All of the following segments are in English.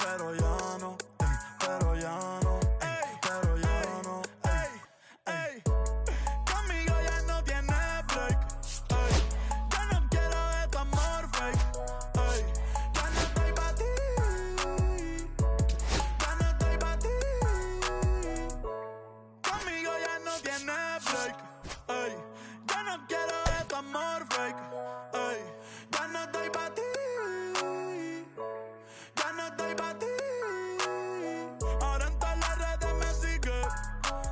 pero ya no, pero ya no, pero ya no, conmigo ya no tiene break, yo no quiero de tu amor fake, ya no estoy pa' ti, ya no estoy pa' ti, conmigo ya no tiene break, yo no quiero de tu amor fake, ya no estoy pa' ti. Ahora en todas las redes me sigue.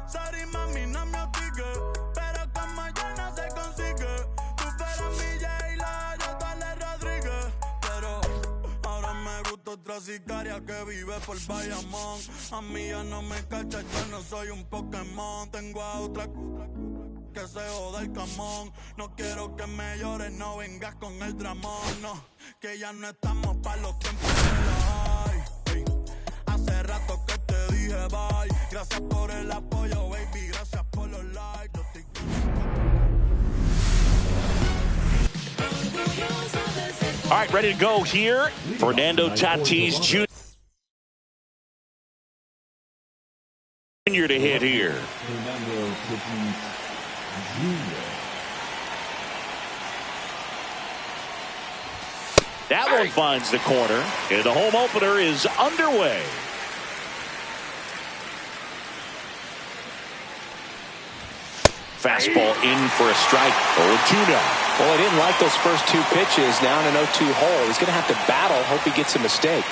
Sorry mami, no me hostige, pero como yo no se consigue. Tú fueras mi J-Lo, yo Tale Rodríguez. Pero ahora me gusta otra sicaria que vive por Bayamón. A mí ya no me cacha, yo no soy un Pokémon. Tengo a otra que se joda el camón. No quiero que me llores, no vengas con el dramón. No, que ya no estamos pa' los tiempos de la high. Hace rato que te dije bye. Gracias por el apoyo, baby, gracias por los likes. All right, ready to go here. Fernando Tatis Jr. to hit here. Fernando Tatis Jr. That one finds the corner, and the home opener is underway. Fastball in for a strike. 0-2 now. Well, he didn't like those first two pitches. Now in an 0-2 hole. He's going to have to battle. Hope he gets a mistake.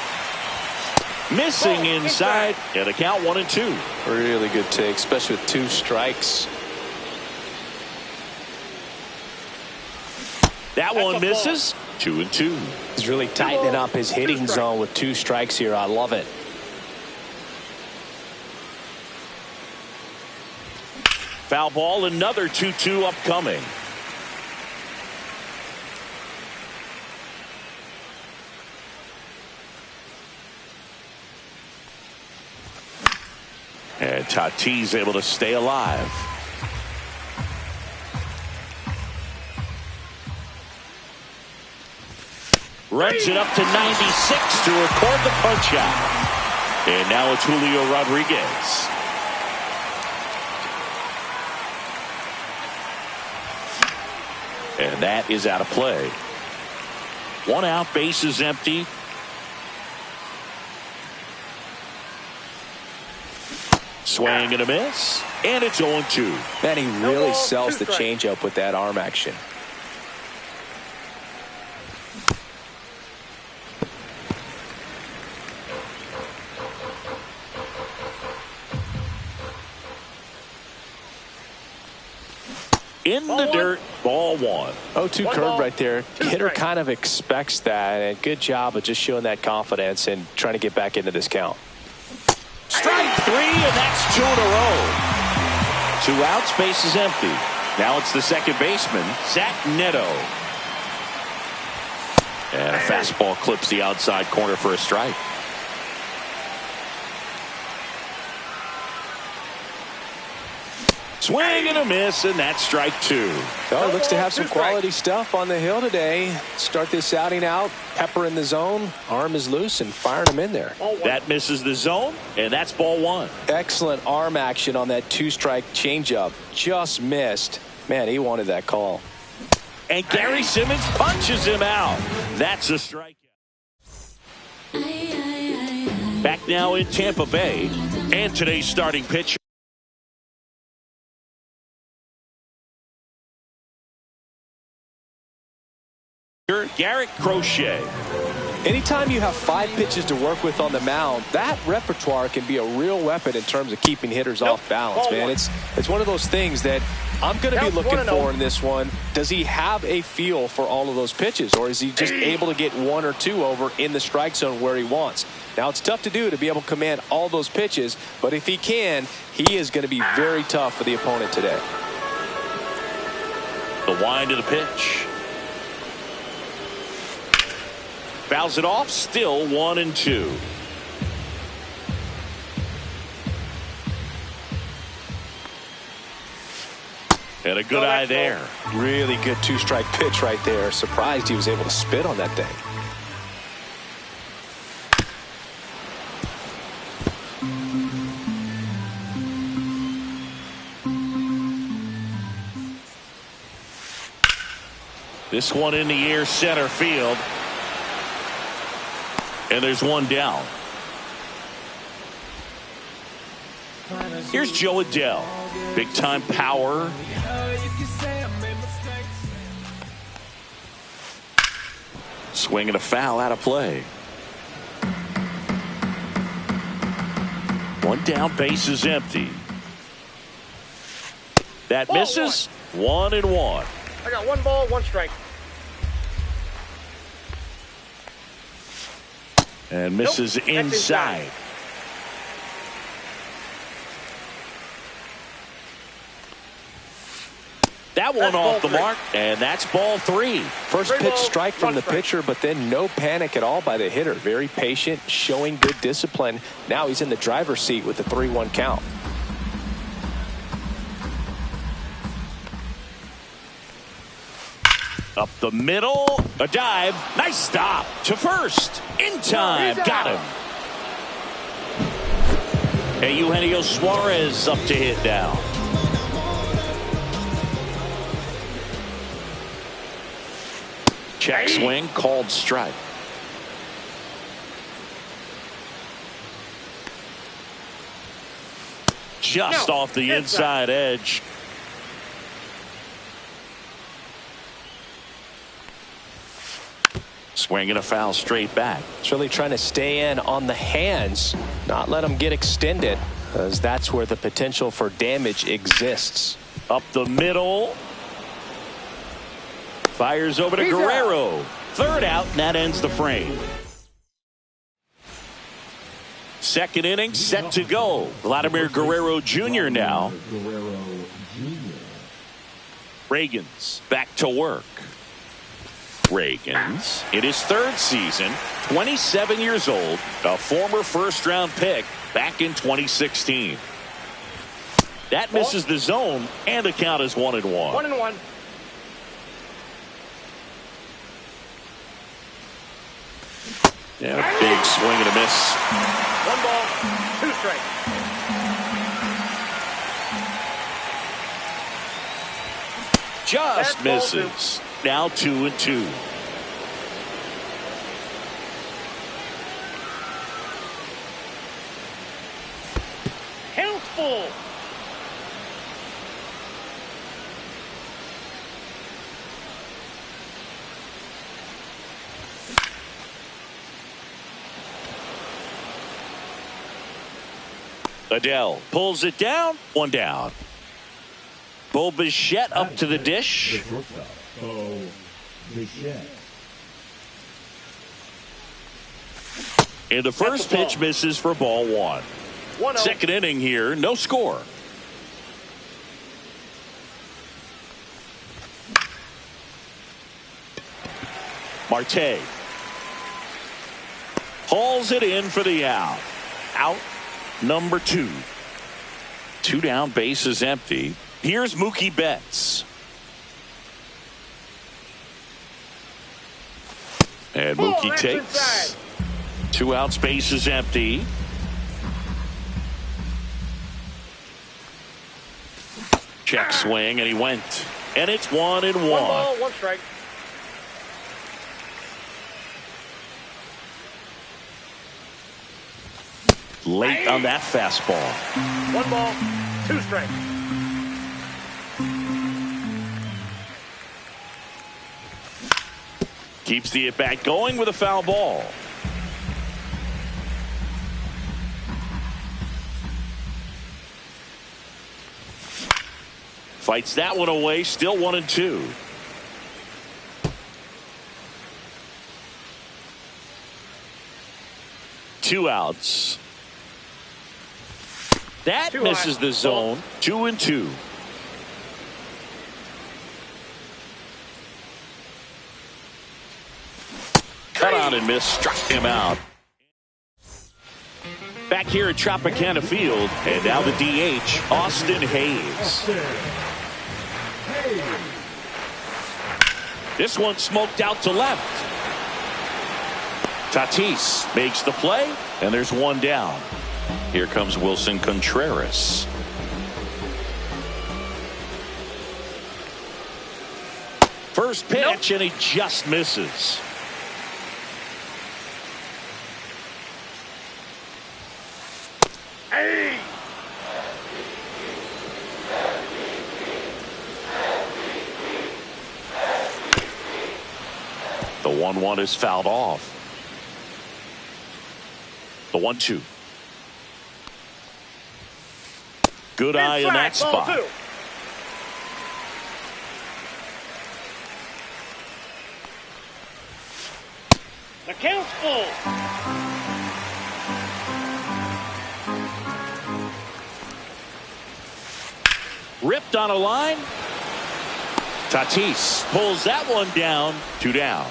Missing inside, and a count 1-2. Really good take, especially with two strikes. That one misses. 2-2. He's really tightening up his hitting zone with two strikes here. I love it. Foul ball, another 2-2 upcoming. And Tatis able to stay alive. Runs it up to 96 to record the punch out. And now it's Julio Rodriguez. And that is out of play. One out, base is empty. Swing and a miss. And it's 0-2. Man, he really sells the changeup with that arm action. In the dirt, ball one. 0-2 curve right there. Hitter kind of expects that, and good job of just showing that confidence and trying to get back into this count. Strike three, and that's two in a row. 2 outs, base is empty. Now it's the second baseman, Zach Neto. And a fastball clips the outside corner for a strike. Swing and a miss, and that's strike 2. Oh, looks to have some quality stuff on the hill today. Start this outing out, pepper in the zone, arm is loose, and firing him in there. That misses the zone, and that's ball one. Excellent arm action on that 2-strike changeup. Just missed. Man, he wanted that call. And Gary Simmons punches him out. That's a strikeout. Back now in Tampa Bay, and today's starting pitcher, Garrett Crochet. Anytime you have 5 pitches to work with on the mound, that repertoire can be a real weapon in terms of keeping hitters off balance, man. It's one of those things that I'm going to be looking for in this one. Does he have a feel for all of those pitches, or is he just able to get 1 or 2 over in the strike zone where he wants? Now, it's tough to do to be able to command all those pitches, but if he can, he is going to be very tough for the opponent today. The wind of the pitch. Fouls it off, still 1-2. And a good eye there. Really good 2-strike pitch right there. Surprised he was able to spit on that thing. This one in the air, center field. And there's one down. Here's Joe Adell. Big time power. Swinging a foul out of play. One down, base is empty. That misses. 1-1. I got 1 ball, 1 strike. And misses inside. That one off the mark, and that's ball 3. First pitch strike from the pitcher, but then no panic at all by the hitter. Very patient, showing good discipline. Now he's in the driver's seat with the 3-1 count. Up the middle, a dive, nice stop to first, in time, got him. And Eugenio Suarez up to hit now. Check swing, called strike. Just off the inside edge. Swinging a foul straight back. It's really trying to stay in on the hands, not let them get extended, as that's where the potential for damage exists. Up the middle. Fires over to Guerrero. Third out, and that ends the frame. Second inning set to go. Vladimir Guerrero Jr. now. Ragans back to work. Ragans in his 3rd season, 27 years old, a former first-round pick back in 2016. That misses the zone, and the count is 1-1. 1-1. And a big swing and a miss. 1 ball, 2 strikes. Just misses. Now 2-2. Count full. Adell pulls it down. 1 down. Bo Bichette up to the dish. And the first pitch misses for ball 1. 1-0. Second inning here, no score. Marte hauls it in for the out. Out number 2. 2 down, base is empty. Here's Mookie Betts. And Mookie takes. 2 outs, base is empty. Check swing, and he went. And it's 1-1. 1 ball, 1 strike. Late on that fastball. 1 ball, 2 strikes. Keeps the at-bat going with a foul ball. Fights that one away, still 1-2. Two outs. That misses the zone. 2-2. Cut on and miss, struck him out. Back here at Tropicana Field, and now the DH, Austin Hayes. This one smoked out to left. Tatis makes the play, and there's 1 down. Here comes Wilson Contreras. First pitch, and he just misses. Hey! The 1-1 is fouled off. The 1-2. Good eye in that spot. Ball 2. The count's full. Ripped on a line. Tatis pulls that one down. 2 down.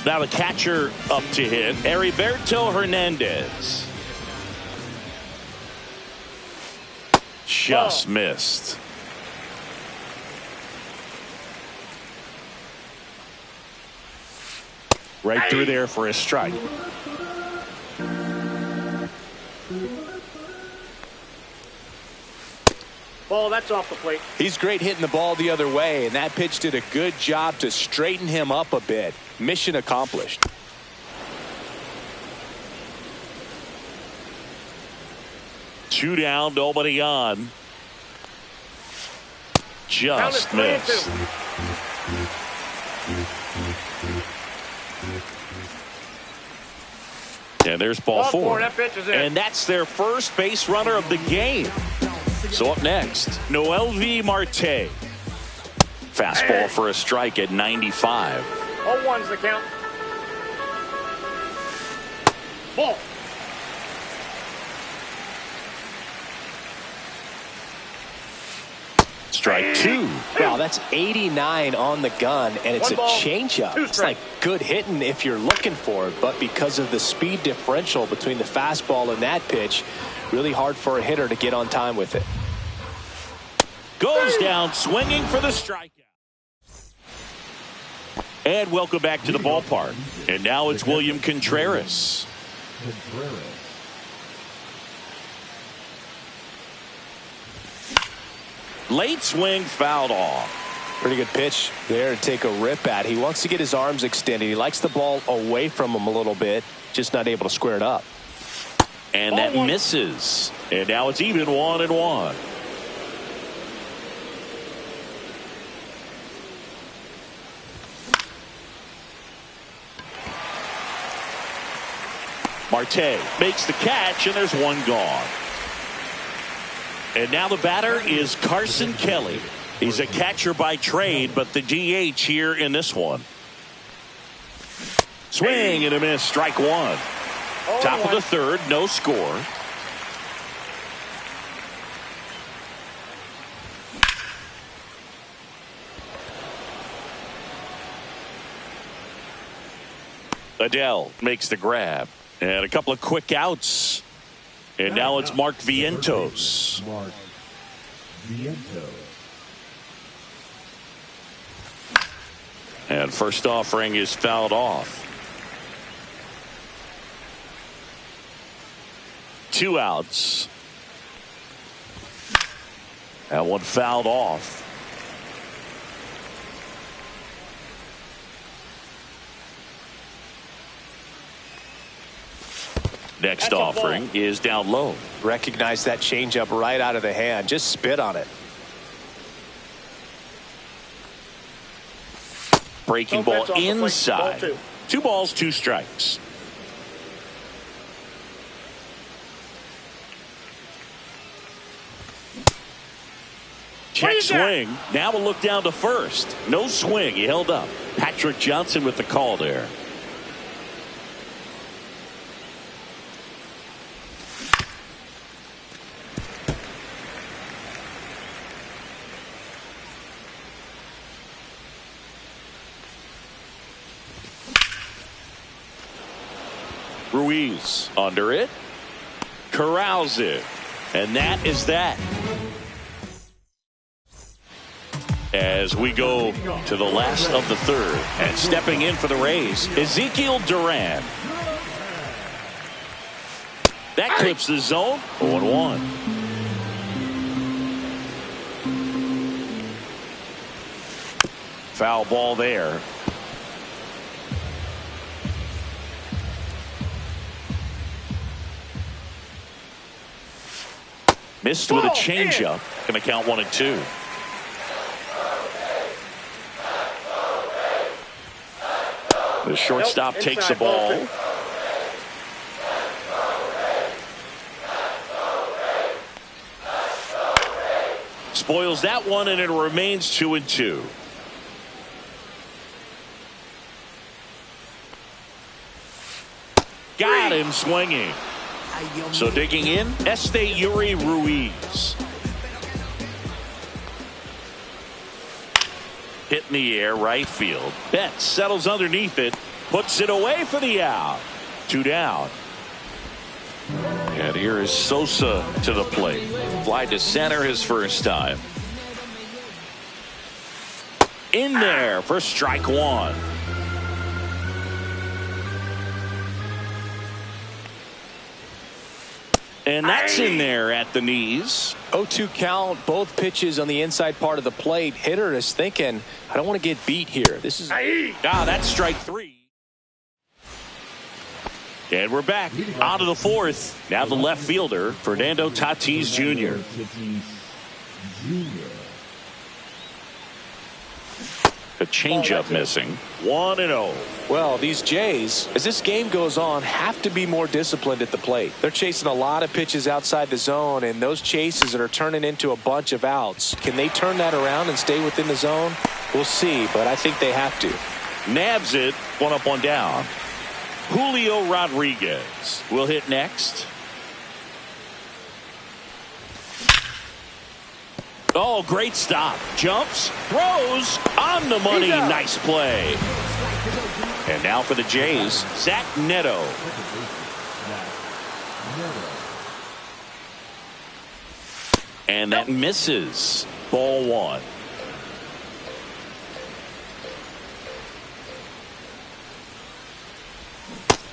Now the catcher up to hit, Heriberto Hernandez. Just missed. Right through there for a strike. Ball, that's off the plate. He's great hitting the ball the other way, and that pitch did a good job to straighten him up a bit. Mission accomplished. Two down, nobody on. Just missed. And there's ball 4. That pitch is in. And that's their first base runner of the game. So up next, Noelvi Marte. Fastball for a strike at 95. 0-1's the count. Ball. Strike 2. Wow, that's 89 on the gun, and it's a changeup. It's like good hitting if you're looking for it, but because of the speed differential between the fastball and that pitch, really hard for a hitter to get on time with it. Goes down swinging for the strikeout. And welcome back to the ballpark. And now it's William Contreras. Late swing fouled off. Pretty good pitch there to take a rip at. He wants to get his arms extended. He likes the ball away from him a little bit, just not able to square it up. And that misses. And now it's even 1-1. Marte makes the catch, and there's one gone. And now the batter is Carson Kelly. He's a catcher by trade, but the DH here in this one. Swing and a miss, strike 1. Top of the third, no score. Adele makes the grab. And a couple of quick outs. And now it's Mark Vientos. Mark Vientos. And first offering is fouled off. 2 outs. That one fouled off. Next offering is down low. Recognize that changeup right out of the hand. Just spit on it. Breaking ball inside. Ball 2 balls, 2 strikes. Check swing. Now we'll look down to first. No swing. He held up. Patrick Johnson with the call there. Ruiz under it, corrals it, and that is that. As we go to the last of the third, and stepping in for the Rays, Ezekiel Duran. That clips the zone. 0-1. Foul ball there. Missed with a changeup. Going to count 1-2. The shortstop takes the ball. Spoils that one, and it remains 2-2. Got him swinging. So digging in, Esteury Ruiz. Hit in the air, right field. Betts settles underneath it, puts it away for the out. 2 down. And here is Sosa to the plate. Fly to center his first time. In there for strike 1. And that's in there at the knees. 0-2 count, both pitches on the inside part of the plate. Hitter is thinking, I don't want to get beat here. This is that's strike 3. And we're back out of the 4th. Now the left fielder, Fernando Tatis Jr. A changeup missing. 1-0. Well, these Jays, as this game goes on, have to be more disciplined at the plate. They're chasing a lot of pitches outside the zone, and those chases that are turning into a bunch of outs. Can they turn that around and stay within the zone? We'll see, but I think they have to. Nabs it. 1 up, 1 down. Julio Rodriguez will hit next. Oh, great stop. Jumps, throws, on the money. Nice play. And now for the Jays, Zach Neto. And that misses. Ball 1.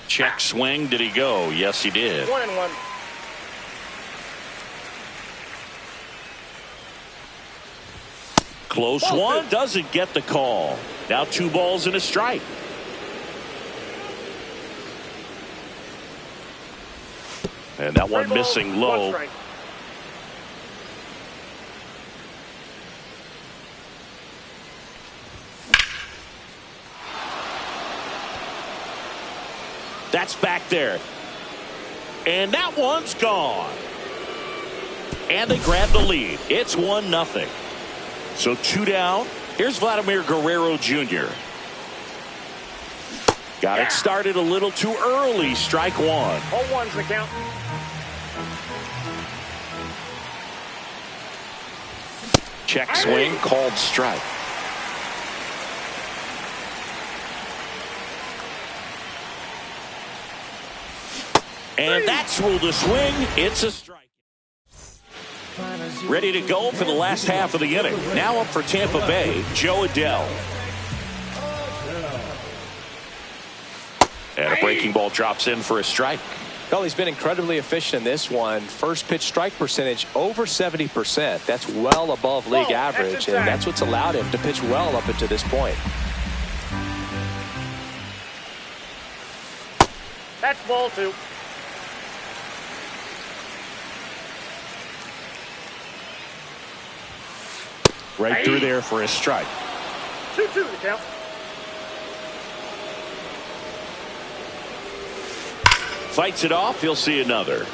Check swing. Did he go? Yes, he did. 1-1. Close one. Doesn't get the call. Now 2 balls and a strike. And that one missing low. That's back there. And that one's gone. And they grab the lead. It's 1-0. So 2 down. Here's Vladimir Guerrero Jr. Got it started a little too early. Strike 1. 0-1's the count. Check swing, called strike. And that's ruled a swing. It's a strike. Ready to go for the last half of the inning. Now up for Tampa Bay, Jo Adell. And a breaking ball drops in for a strike. Well, he's been incredibly efficient in this one. First pitch strike percentage over 70%. That's well above league average, and that's what's allowed him to pitch well up until this point. That's ball 2. Right through there for a strike. 2-2 the count. Fights it off. He'll see another.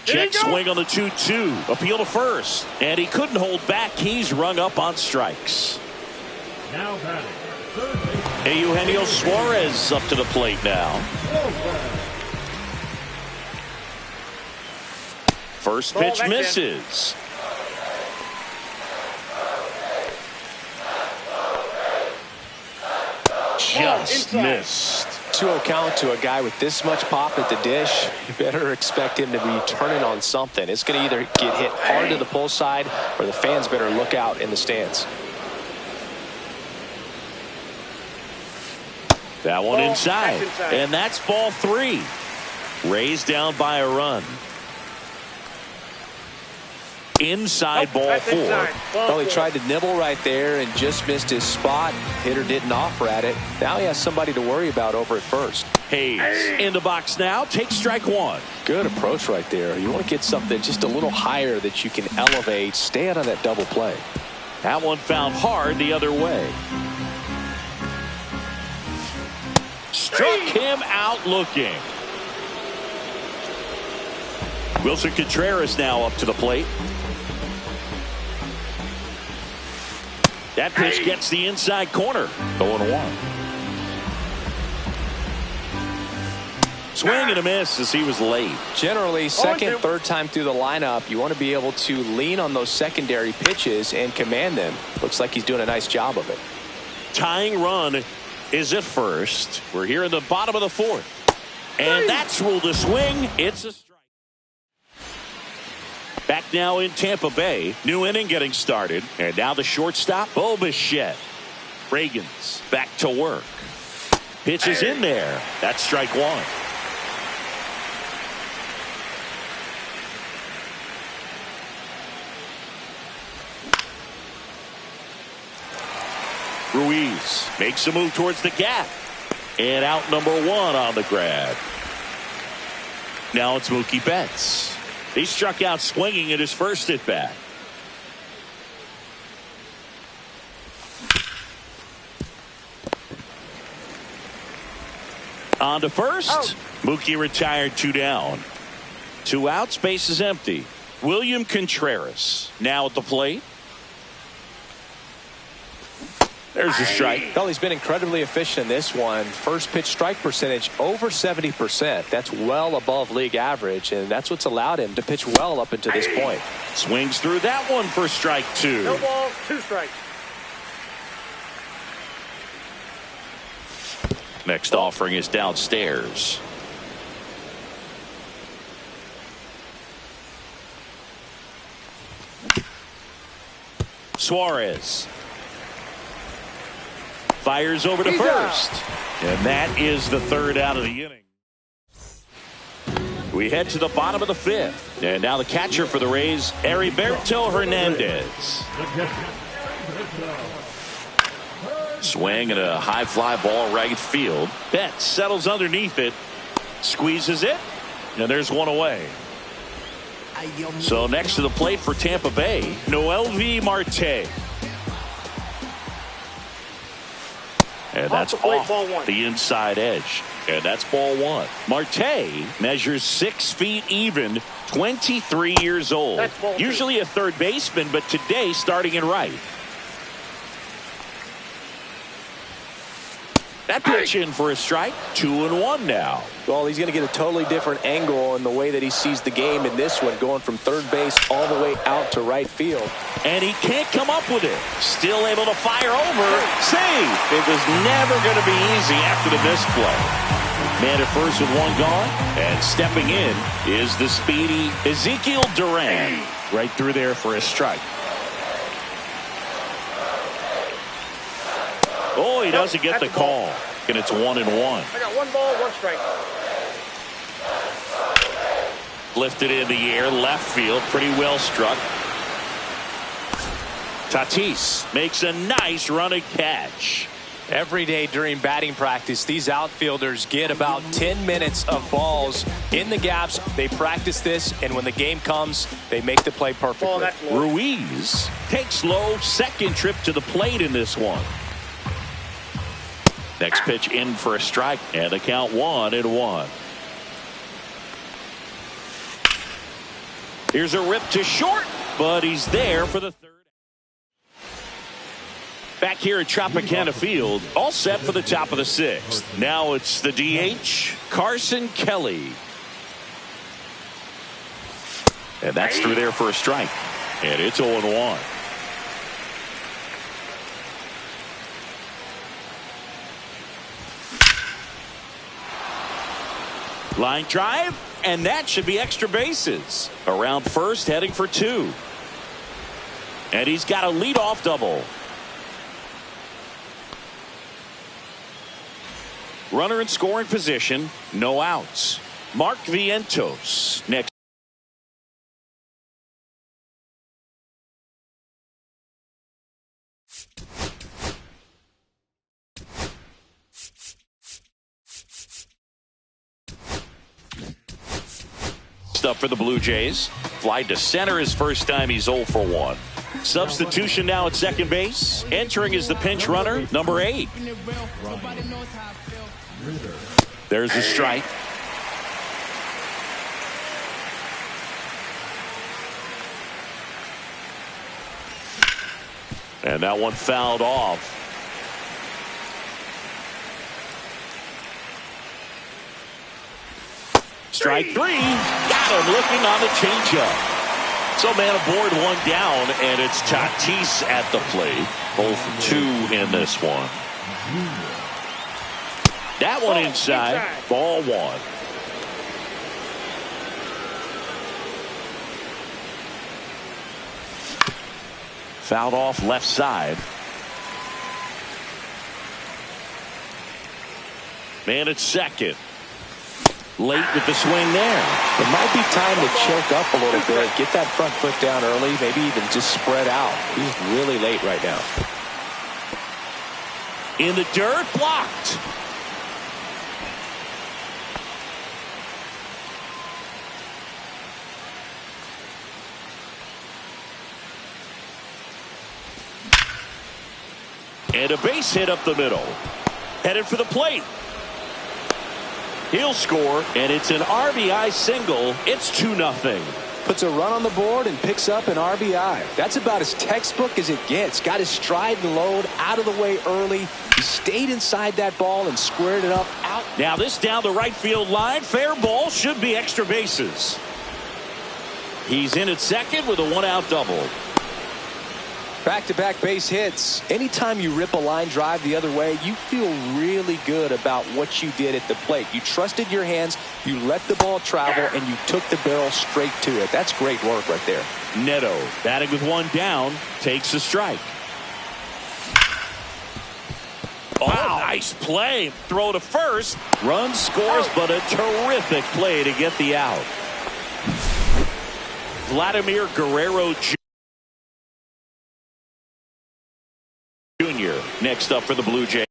Check swing on the 2-2. Appeal to first. And he couldn't hold back. He's rung up on strikes. Now batting. Eugenio Suarez up to the plate now. First pitch misses. Just missed. 2-0 count to a guy with this much pop at the dish. You better expect him to be turning on something. It's going to either get hit hard to the pull side, or the fans better look out in the stands. That one Ball, inside. that's inside. And that's ball 3. Rays down by a run. Inside ball that's 4. inside. Ball Well, he 4. tried to nibble right there and just missed his spot. Hitter didn't offer at it. Now he has somebody to worry about over at first. Hayes in the box now. Take strike 1. Good approach right there. You want to get something just a little higher that you can elevate. Stay out of that double play. That one found hard the other way. Struck him out looking. Wilson Contreras now up to the plate. That pitch gets the inside corner. 0-1. Swing and a miss as he was late. Generally, second, third time through the lineup, you want to be able to lean on those secondary pitches and command them. Looks like he's doing a nice job of it. Tying run is at first. We're here in the bottom of the 4th. And that's ruled a swing. It's a strike. Back now in Tampa Bay. New inning getting started. And now the shortstop, Bo Bichette. Reagans back to work. Pitch is in there. That's strike 1. Ruiz makes a move towards the gap. And out number 1 on the grab. Now it's Mookie Betts. He struck out swinging at his first at bat. On to first. Mookie retired 2 down. 2 outs, base is empty. William Contreras now at the plate. There's a strike. Well, he's been incredibly efficient in this one. First pitch strike percentage over 70%. That's well above league average, and that's what's allowed him to pitch well up until this point. Swings through that one for strike 2. No balls, 2 strikes. Next offering is downstairs. Suarez fires over to first. And that is the 3rd out of the inning. We head to the bottom of the 5th. And now the catcher for the Rays, Heriberto Hernandez. Swing and a high fly ball right field. Betts settles underneath it. Squeezes it. And there's one away. So next to the plate for Tampa Bay, Noelvi Marte. And that's off the inside edge. And that's ball 1. Marte measures 6 feet even, 23 years old. Usually a third baseman, but today starting in right. That pitch in for a strike. 2-1 now. Well, he's going to get a totally different angle in the way that he sees the game in this one, going from third base all the way out to right field. And he can't come up with it. Still able to fire over. Save. It was never going to be easy after the misplay. Man at first with 1 gone. And stepping in is the speedy Ezekiel Duran. Right through there for a strike. Oh, he doesn't get the call. And it's 1-1. I got 1 ball, 1 strike. Lifted in the air, left field, pretty well struck. Tatis makes a nice running catch. Every day during batting practice, these outfielders get about 10 minutes of balls in the gaps. They practice this, and when the game comes, they make the play perfectly. Ruiz takes low, second trip to the plate in this one. Next pitch in for a strike, and the count 1-1. Here's a rip to short, but he's there for the 3rd. Back here at Tropicana Field, all set for the top of the 6th. Now it's the DH, Carson Kelly. And that's through there for a strike. And it's 0-1. Line drive, and that should be extra bases. Around first, heading for 2. And he's got a leadoff double. Runner in scoring position, no outs. Mark Vientos next. Up for the Blue Jays. Fly to center his first time. He's 0 for 1. Substitution now at second base. Entering is the pinch runner, number 8. There's a strike. And that one fouled off. Strike 3. Got him looking on the changeup. So man aboard, 1 down, and it's Tatis at the plate. 0 for 2 in this one. That one inside. Ball 1. Fouled off left side. Man at second. Late with the swing there. It might be time to choke up a little bit. Get that front foot down early. Maybe even just spread out. He's really late right now. In the dirt, blocked. And a base hit up the middle. Headed for the plate. He'll score, and it's an RBI single. It's 2-0. Puts a run on the board and picks up an RBI. That's about as textbook as it gets. Got his stride and load out of the way early. He stayed inside that ball and squared it up out. Now this down the right field line. Fair ball, should be extra bases. He's in at second with a 1-out double. Back-to-back base hits. Anytime you rip a line drive the other way, you feel really good about what you did at the plate. You trusted your hands, you let the ball travel, and you took the barrel straight to it. That's great work right there. Neto batting with 1 down, takes a strike. Oh, nice play. Throw to first. Run scores, but a terrific play to get the out. Vladimir Guerrero Jr. next up for the Blue Jays.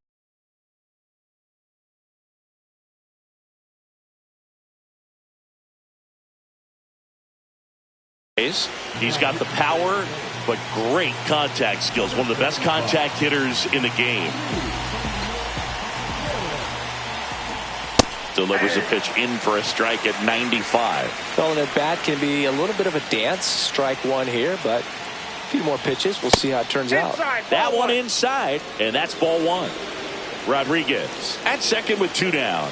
He's got the power, but great contact skills. One of the best contact hitters in the game. Delivers a pitch in for a strike at 95. Well, and at bat can be a little bit of a dance. Strike 1 here, but a few more pitches. We'll see how it turns out. That one inside, and that's ball 1. Rodriguez at second with 2 down.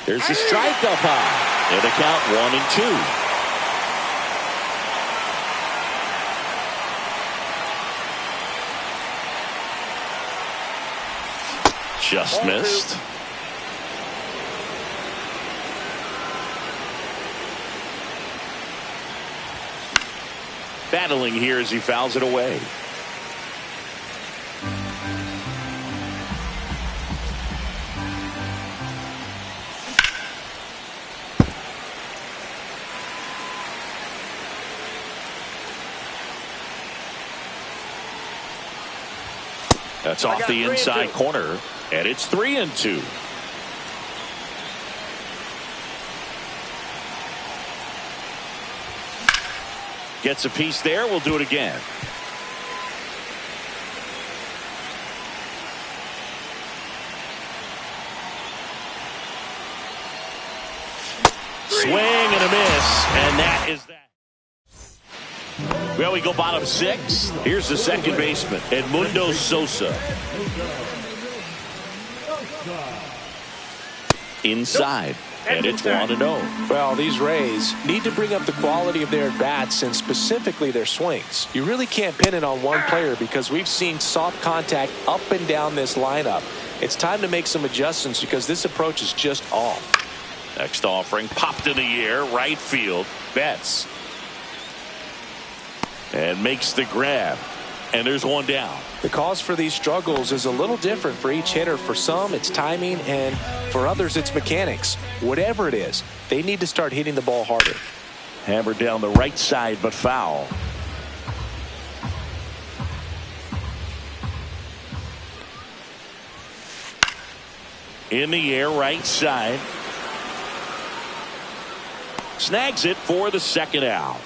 There's the strike up high. And the count 1-2. Just missed. Battling here as he fouls it away. That's off the inside corner, and it's 3-2. Gets a piece there. We'll do it again. Swing and a miss, and that is that. Well, we go bottom 6. Here's the second baseman, Edmundo Sosa. Inside. And it's 1-0. Well, these Rays need to bring up the quality of their at-bats and specifically their swings. You really can't pin it on one player because we've seen soft contact up and down this lineup. It's time to make some adjustments because this approach is just off. Next offering popped in the air, right field. Betts. And makes the grab. And there's one down. The cause for these struggles is a little different for each hitter. For some, it's timing, and for others, it's mechanics. Whatever it is, they need to start hitting the ball harder. Hammered down the right side, but foul. In the air, right side. Snags it for the second out.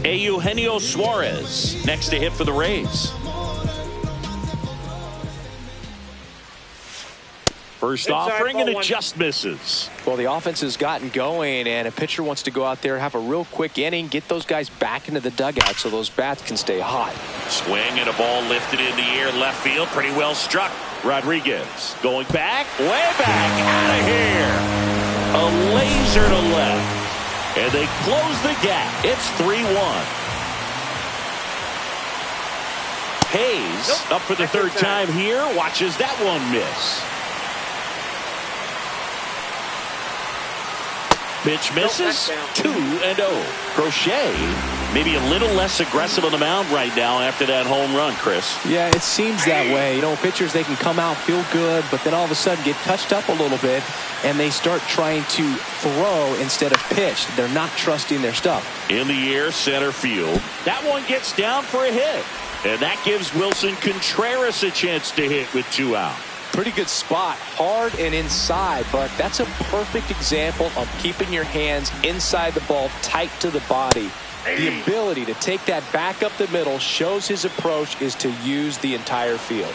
Eugenio Suarez next to hit for the Rays. First offering, and it just misses. Well, the offense has gotten going, and a pitcher wants to go out there, have a real quick inning, get those guys back into the dugout so those bats can stay hot. Swing and a ball lifted in the air, left field, pretty well struck. Rodriguez going back, way back, out of here. A laser to left. And they close the gap. It's 3-1. Hayes up for the third time here. Watches that one miss. Pitch misses. 2-0. Crochet maybe a little less aggressive on the mound right now after that home run, Chris. Yeah, it seems that way. You know, pitchers, they can come out, feel good, but then all of a sudden get touched up a little bit, and they start trying to throw instead of pitch. They're not trusting their stuff. In the air, center field. That one gets down for a hit. And that gives Wilson Contreras a chance to hit with 2 out. Pretty good spot, hard and inside, but that's a perfect example of keeping your hands inside the ball, tight to the body. The ability to take that back up the middle shows his approach is to use the entire field.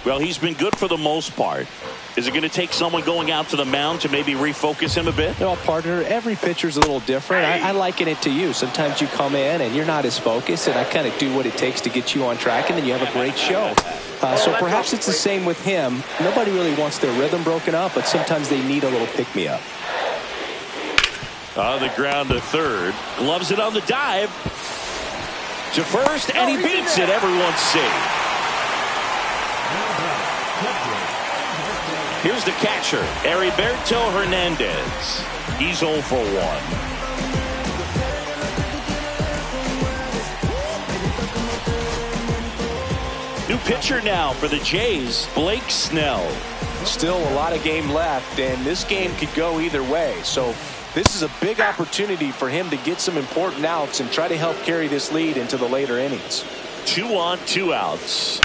Well, he's been good for the most part. Is it going to take someone going out to the mound to maybe refocus him a bit? Well, partner, every pitcher's a little different. I liken it to you. Sometimes you come in and you're not as focused, and I kind of do what it takes to get you on track, and then you have a great show. So perhaps it's the same with him. Nobody really wants their rhythm broken up, but sometimes they need a little pick-me-up. On the ground to third. Gloves it on the dive. To first, and he beats it. Everyone's safe. Here's the catcher, Heriberto Hernandez. He's 0 for 1. New pitcher now for the Jays, Blake Snell. Still a lot of game left, and this game could go either way. So this is a big opportunity for him to get some important outs and try to help carry this lead into the later innings. 2 on, 2 outs.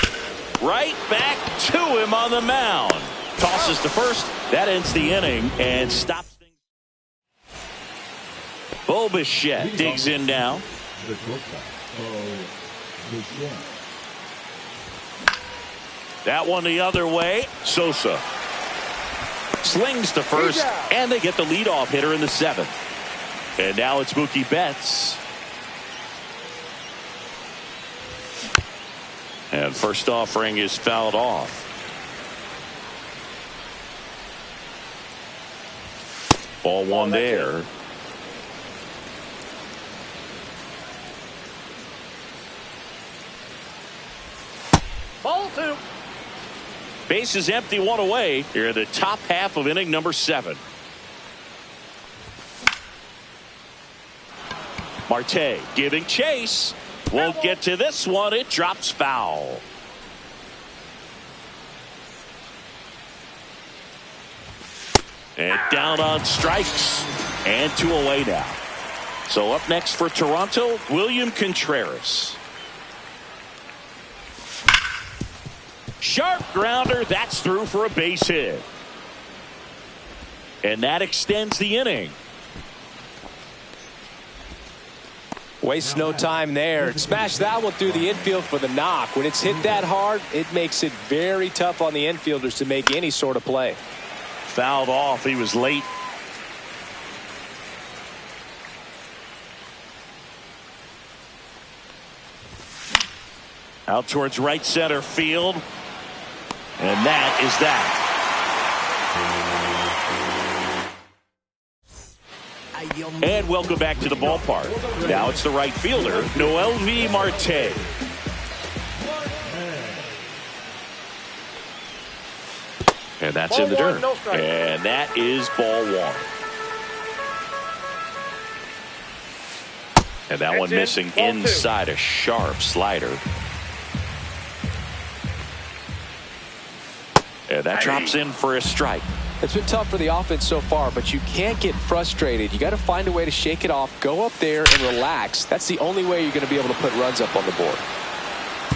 Right back to him on the mound. Tosses to first. That ends the inning and stops things. Bo Bichette digs in now. That one the other way. Sosa slings to first, and they get the leadoff hitter in the 7th. And now it's Mookie Betts. And first offering is fouled off. Ball 1 there. Ball 2. Base is empty, 1 away. Here in the top half of inning number 7. Marte giving chase. Won't get to this one. It drops foul. And down on strikes. And 2 away now. So up next for Toronto, William Contreras. Sharp grounder. That's through for a base hit. And that extends the inning. Wastes no time there. Smash that one through the infield for the knock. When it's hit that hard, it makes it very tough on the infielders to make any sort of play. Fouled off. He was late. Out towards right center field. And that is that. And welcome back to the ballpark. Now it's the right fielder, Noelvi Marte. And that's in the dirt. And that is ball 1. And that one missing inside, a sharp slider. And that drops in for a strike. It's been tough for the offense so far, but you can't get frustrated. You got to find a way to shake it off, go up there and relax. That's the only way you're going to be able to put runs up on the board.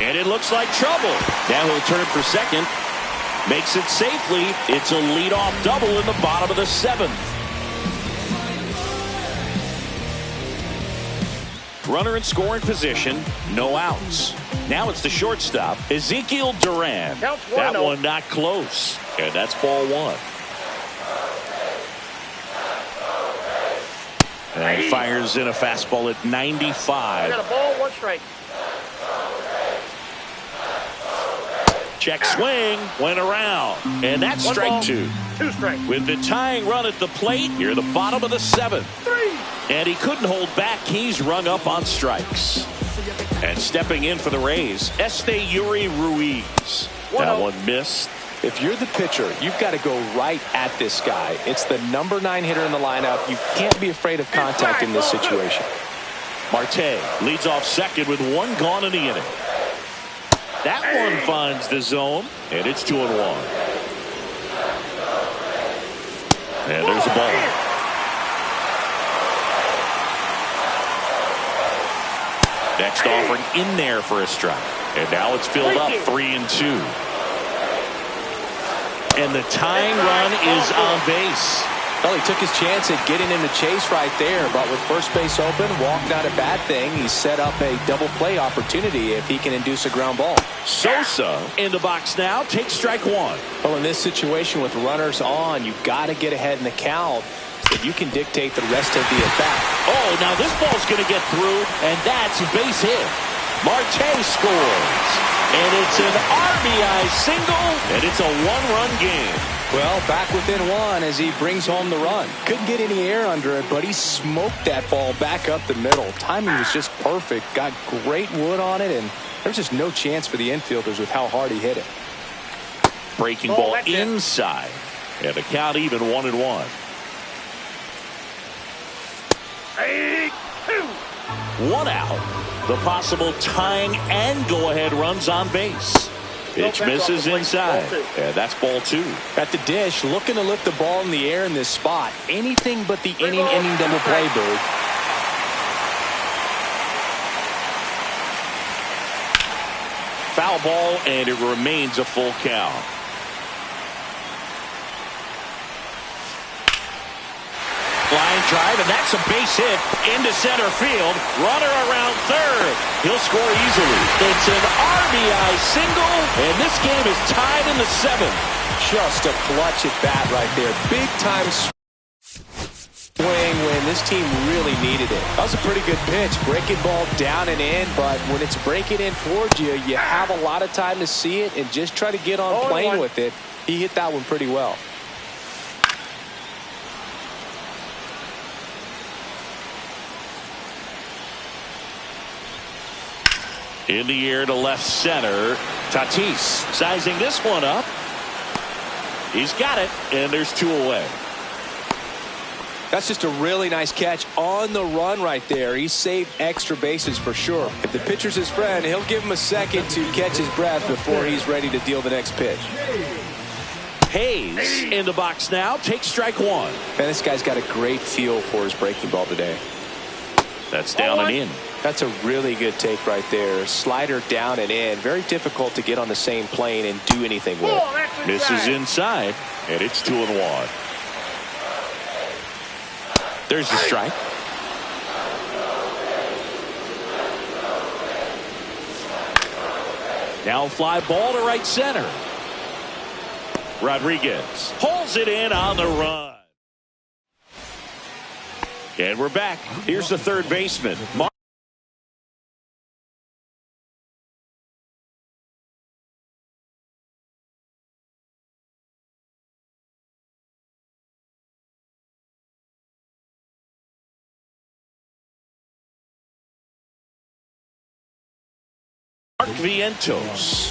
And it looks like trouble. Now he'll turn for second. Makes it safely. It's a leadoff double in the bottom of the 7th. Runner in scoring position, no outs. Now it's the shortstop, Ezekiel Duran. That one not close. And that's ball 1. And fires in a fastball at 95. Got a ball, 1 strike. Check swing, went around. And that's strike 2. 2 strikes. With the tying run at the plate, here the bottom of the 7th. 3. And he couldn't hold back. He's rung up on strikes. And stepping in for the Rays, Esteury Ruiz. That one missed. If you're the pitcher, you've got to go right at this guy. It's the number 9 hitter in the lineup. You can't be afraid of contact in this situation. Marte leads off second with 1 gone in the inning. That one finds the zone, and it's 2-1. And there's a ball. Next offering in there for a strike. And now it's filled up 3-2. And the tying run is on base. Well, he took his chance at getting in the chase right there, but with first base open, walk not a bad thing. He set up a double play opportunity if he can induce a ground ball. Sosa in the box now, takes strike 1. Well, in this situation with runners on, you've got to get ahead in the count so you can dictate the rest of the at-bat. Oh, now this ball's going to get through, and that's a base hit. Marte scores. And it's an RBI single, and it's a 1-run game. Well, back within 1 as he brings home the run. Couldn't get any air under it, but he smoked that ball back up the middle. Timing was just perfect. Got great wood on it, and there's just no chance for the infielders with how hard he hit it. Breaking ball inside. And the count even 1-1. 1 out. The possible tying and go-ahead runs on base. Pitch misses inside. And that's ball 2. At the dish, looking to lift the ball in the air in this spot. Anything but the inning double play, Bird. Foul ball, and it remains a full count. Line drive, and that's a base hit into center field. Runner around third. He'll score easily. It's an RBI single, and this game is tied in the 7th. Just a clutch at bat right there. Big time swing when this team really needed it. That was a pretty good pitch. Breaking ball down and in, but when it's breaking in towards you, you have a lot of time to see it and just try to get on plane with it. He hit that one pretty well. In the air to left center. Tatis sizing this one up. He's got it, and there's 2 away. That's just a really nice catch on the run right there. He saved extra bases for sure. If the pitcher's his friend, he'll give him a second to catch his breath before he's ready to deal the next pitch. Hayes in the box now. Takes strike 1. Man, this guy's got a great feel for his breaking ball today. That's down and in. That's a really good take right there. Slider down and in. Very difficult to get on the same plane and do anything with. Misses inside, and it's 2-1. There's the strike. Now fly ball to right center. Rodriguez pulls it in on the run. And we're back. Here's the third baseman. Mark Vientos.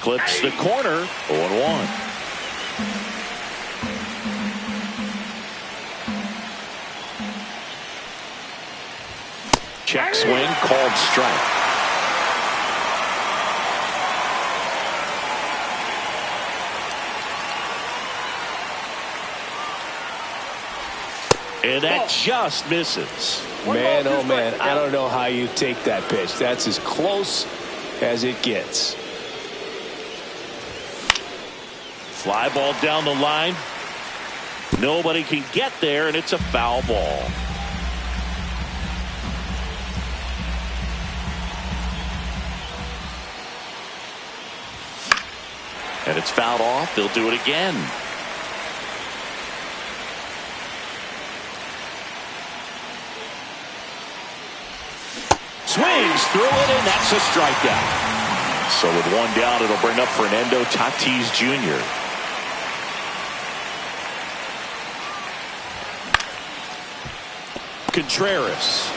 Clips the corner. 0-1. Check swing, called strike. And that just misses. Man, oh man, I don't know how you take that pitch. That's as close as it gets. Fly ball down the line. Nobody can get there, and it's a foul ball. And it's fouled off. They'll do it again. Swings through it, and that's a strikeout. So with one down, it'll bring up Fernando Tatis Jr. Contreras.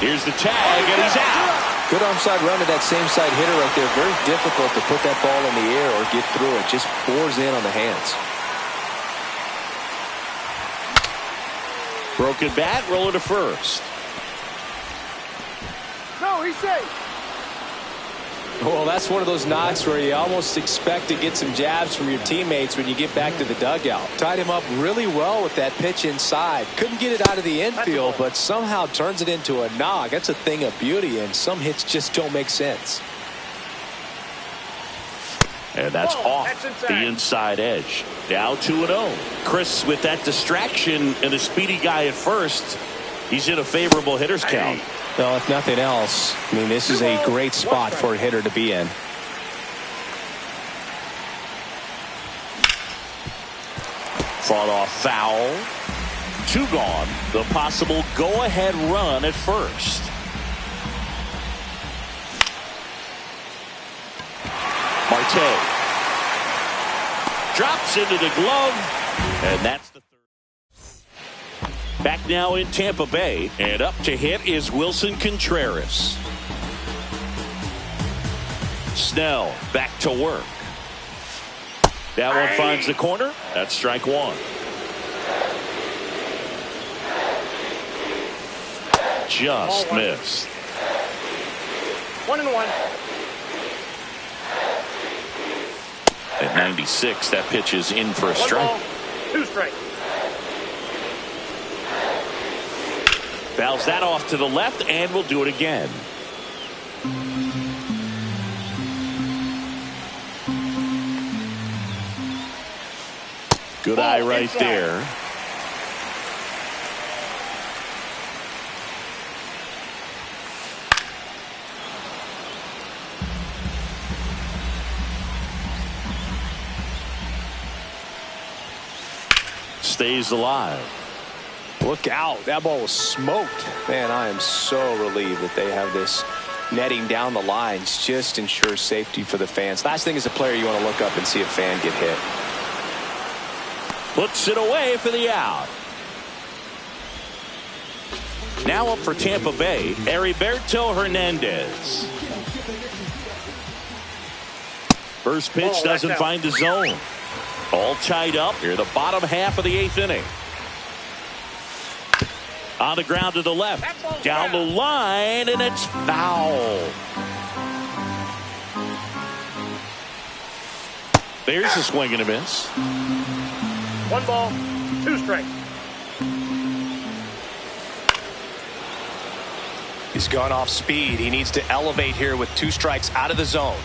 Here's the tag, and he's out. Good onside run to that same side hitter right there. Very difficult to put that ball in the air or get through it. Just bores in on the hands. Broken bat, roller to first. No, he's safe. Well, that's one of those knocks where you almost expect to get some jabs from your teammates when you get back to the dugout. Tied him up really well with that pitch inside. Couldn't get it out of the infield, but somehow turns it into a knock. That's a thing of beauty, and some hits just don't make sense. And that's off the inside edge. Now 2-0. Chris, with that distraction and a speedy guy at first, he's in a favorable hitter's count. Well, if nothing else, I mean, this is a great spot for a hitter to be in. Fought off foul. 2 gone. The possible go-ahead run at first. Marte drops into the glove, and that's the third. Back now in Tampa Bay, and up to hit is Wilson Contreras. Snell back to work. That one finds the corner. That's strike 1. Just missed. 1-1. At 96, that pitch is in for a strike. 1 ball, 2 strikes. Fouls that off to the left, and we'll do it again. Good eye right there. Stays alive. Look out. That ball was smoked. Man, I am so relieved that they have this netting down the lines. Just ensures safety for the fans. Last thing as a player, you want to look up and see a fan get hit. Puts it away for the out. Now up for Tampa Bay, Heriberto Hernandez. First pitch doesn't find the zone. All tied up here, the bottom half of the 8th inning. On the ground to the left, down the line, and it's foul. There's a swing and a miss. 1 ball, 2 strikes. He's gone off speed. He needs to elevate here with 2 strikes out of the zone.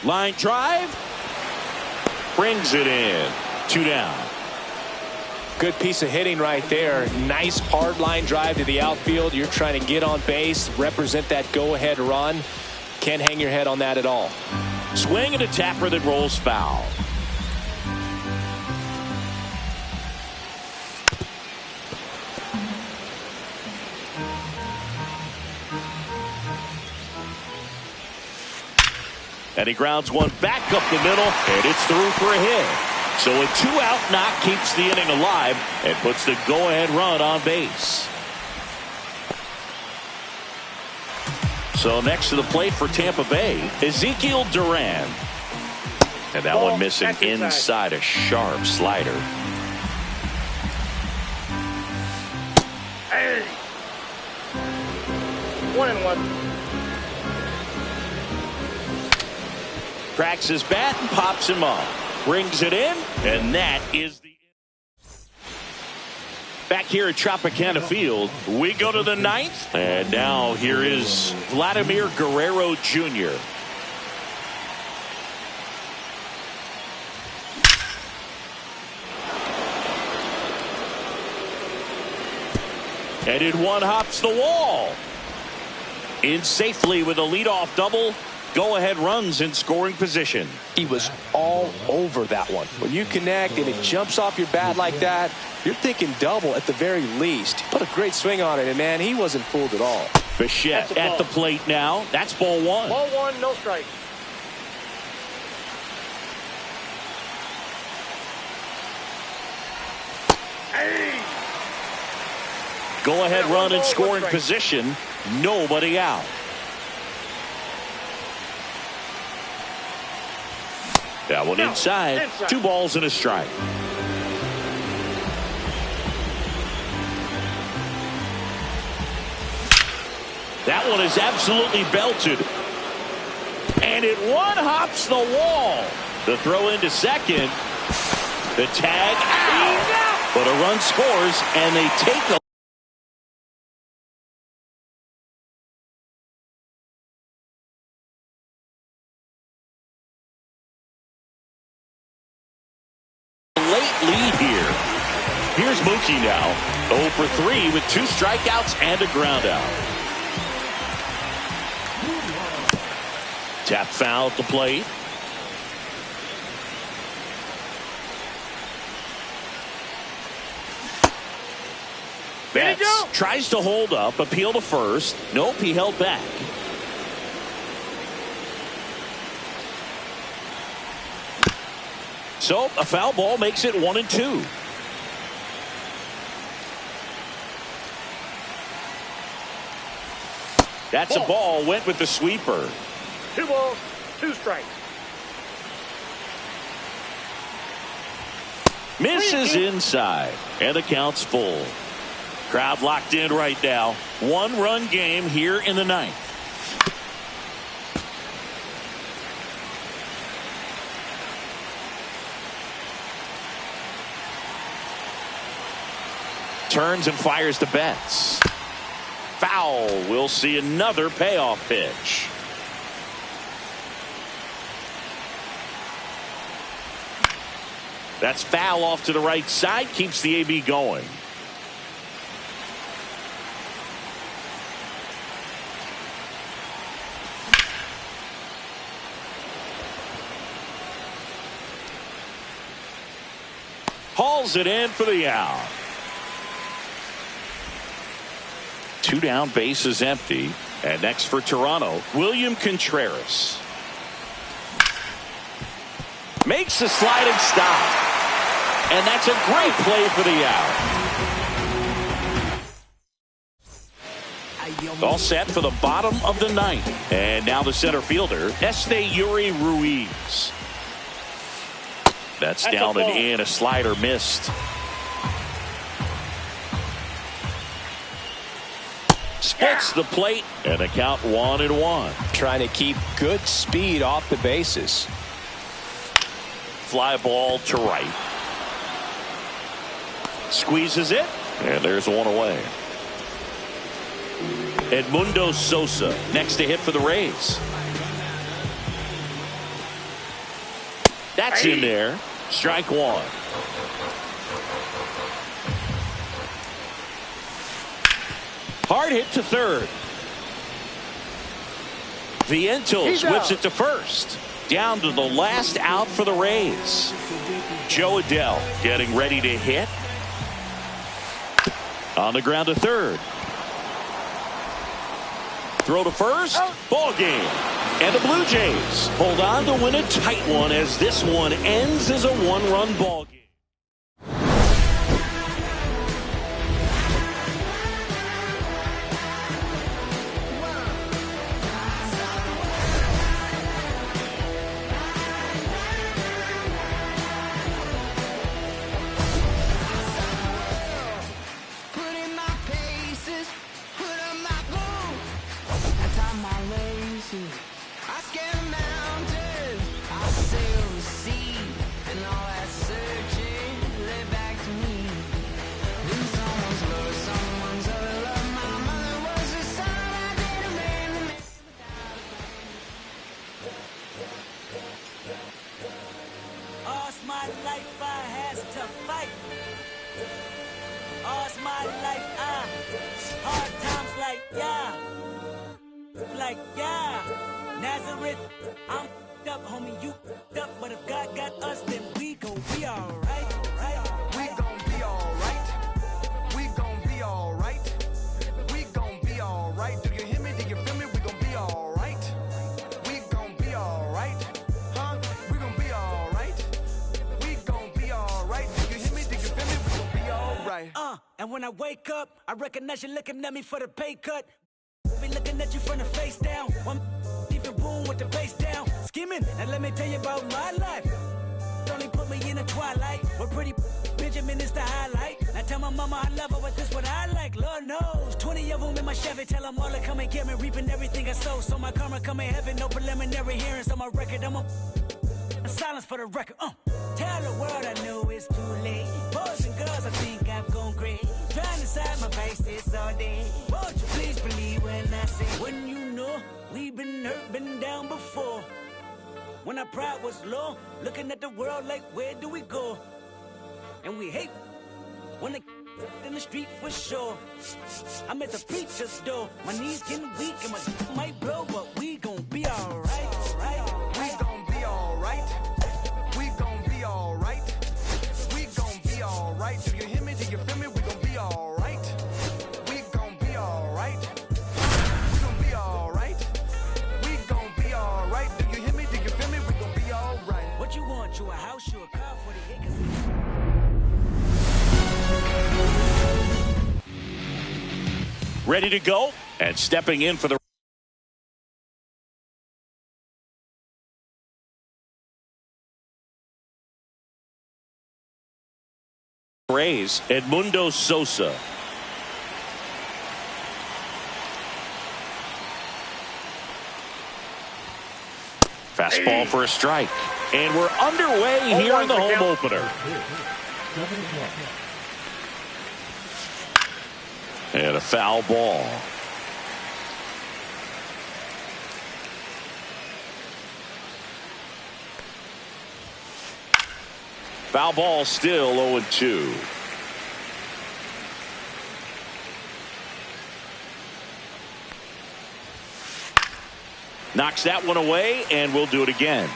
Line drive. Brings it in. 2 down. Good piece of hitting right there. Nice hard line drive to the outfield. You're trying to get on base, represent that go-ahead run. Can't hang your head on that at all. Swing and a tapper that rolls foul. And he grounds one back up the middle, and it's through for a hit. So a 2-out knock keeps the inning alive and puts the go-ahead run on base. So next to the plate for Tampa Bay, Ezekiel Duran. And that one missing inside, a sharp slider. Hey. 1-1. Cracks his bat and pops him up. Brings it in, and that is the... Back here at Tropicana Field, we go to the 9th. And now here is Vladimir Guerrero Jr. Headed one, hops the wall. In safely with a leadoff double. Go-ahead runs in scoring position. He was all over that one. When you connect and it jumps off your bat like that, you're thinking double at the very least. Put a great swing on it, and man, he wasn't fooled at all. Bichette at the plate now. That's ball one. Ball one, no strike. Hey. Go-ahead run in scoring position. Nobody out. That one inside. 2 balls and a strike. That one is absolutely belted. And it one-hops the wall. The throw into second. The tag out. But a run scores, and they take a lead here. Here's Mookie now. 0 for 3 with 2 strikeouts and a ground out. Tap foul at the plate. Betts tries to hold up, appeal to first. Nope, he held back. So a foul ball makes it 1-2. That's a ball. Went with the sweeper. 2 balls, 2 strikes. Misses inside, and the count's full. Crowd locked in right now. 1-run game here in the 9th. Turns and fires to Betts. Foul. We'll see another payoff pitch. That's foul off to the right side. Keeps the AB going. Hauls it in for the out. 2 down, base is empty. And next for Toronto, William Contreras. Makes a sliding stop. And that's a great play for the out. All set for the bottom of the 9th. And now the center fielder, Esteury Ruiz. That's down and in. A slider missed. Splits the plate, and the count 1-1. Trying to keep good speed off the bases. Fly ball to right. Squeezes it, and there's one away. Edmundo Sosa next to hit for the Rays. That's in there. Strike 1. Hard hit to third. Vientos whips it to first. Down to the last out for the Rays. Joe Adell getting ready to hit. On the ground to third. Throw to first. Ball game. And the Blue Jays hold on to win a tight one as this one ends as a one-run ball game. My life I has to fight. All's my life hard times like Nazareth. I'm up, homie, you up, but if God got us, then we gon' be alright. We gon' be alright. We gon' be alright. We gon' be alright. Do you hear me? Do you feel me? We gon' be alright. We gon' be alright. Huh? We gon' be alright. We gon' be alright. Do you hear me? Do you feel me? We gon' be alright. And when I wake up, I recognize you looking at me for the pay cut. Be looking at you from the face down. One even boom with the bass down. Skimming, and let me tell you about my life. Only put me in the twilight. We're pretty Benjamin is the highlight. I tell my mama I love her, but this what I like. Lord knows, 20 of them in my Chevy. Tell them all to come and get me, reaping everything I sow. So my karma come in heaven, no preliminary hearings on my record. I'm a silence for the record. Tell the world I know it's too late. Boys and girls, I think I've gone crazy. Trying to side my faces all day. Won't you please believe when I say, when you know we've been hurt, been down before. When our pride was low, looking at the world like, where do we go? And we hate when they in the street for sure. I'm at the preacher's door. My knees getting weak and my might blow, but we gon' be alright. We gon' be alright. We gon' be alright. We gon' be alright. Do you hear me? Do you feel me? We gon' be alright. We gon' be alright. We gon' be alright. We gon' be alright. Do you hear me? Do you feel me? We gon' be alright. What you want? You a house? You a car? 40 acres? Ready to go and stepping in for the Rays, Edmundo Sosa. Fastball for a strike. And we're underway here in the home opener. And a foul ball. Foul ball still 0-2. Knocks that one away, and we'll do it again.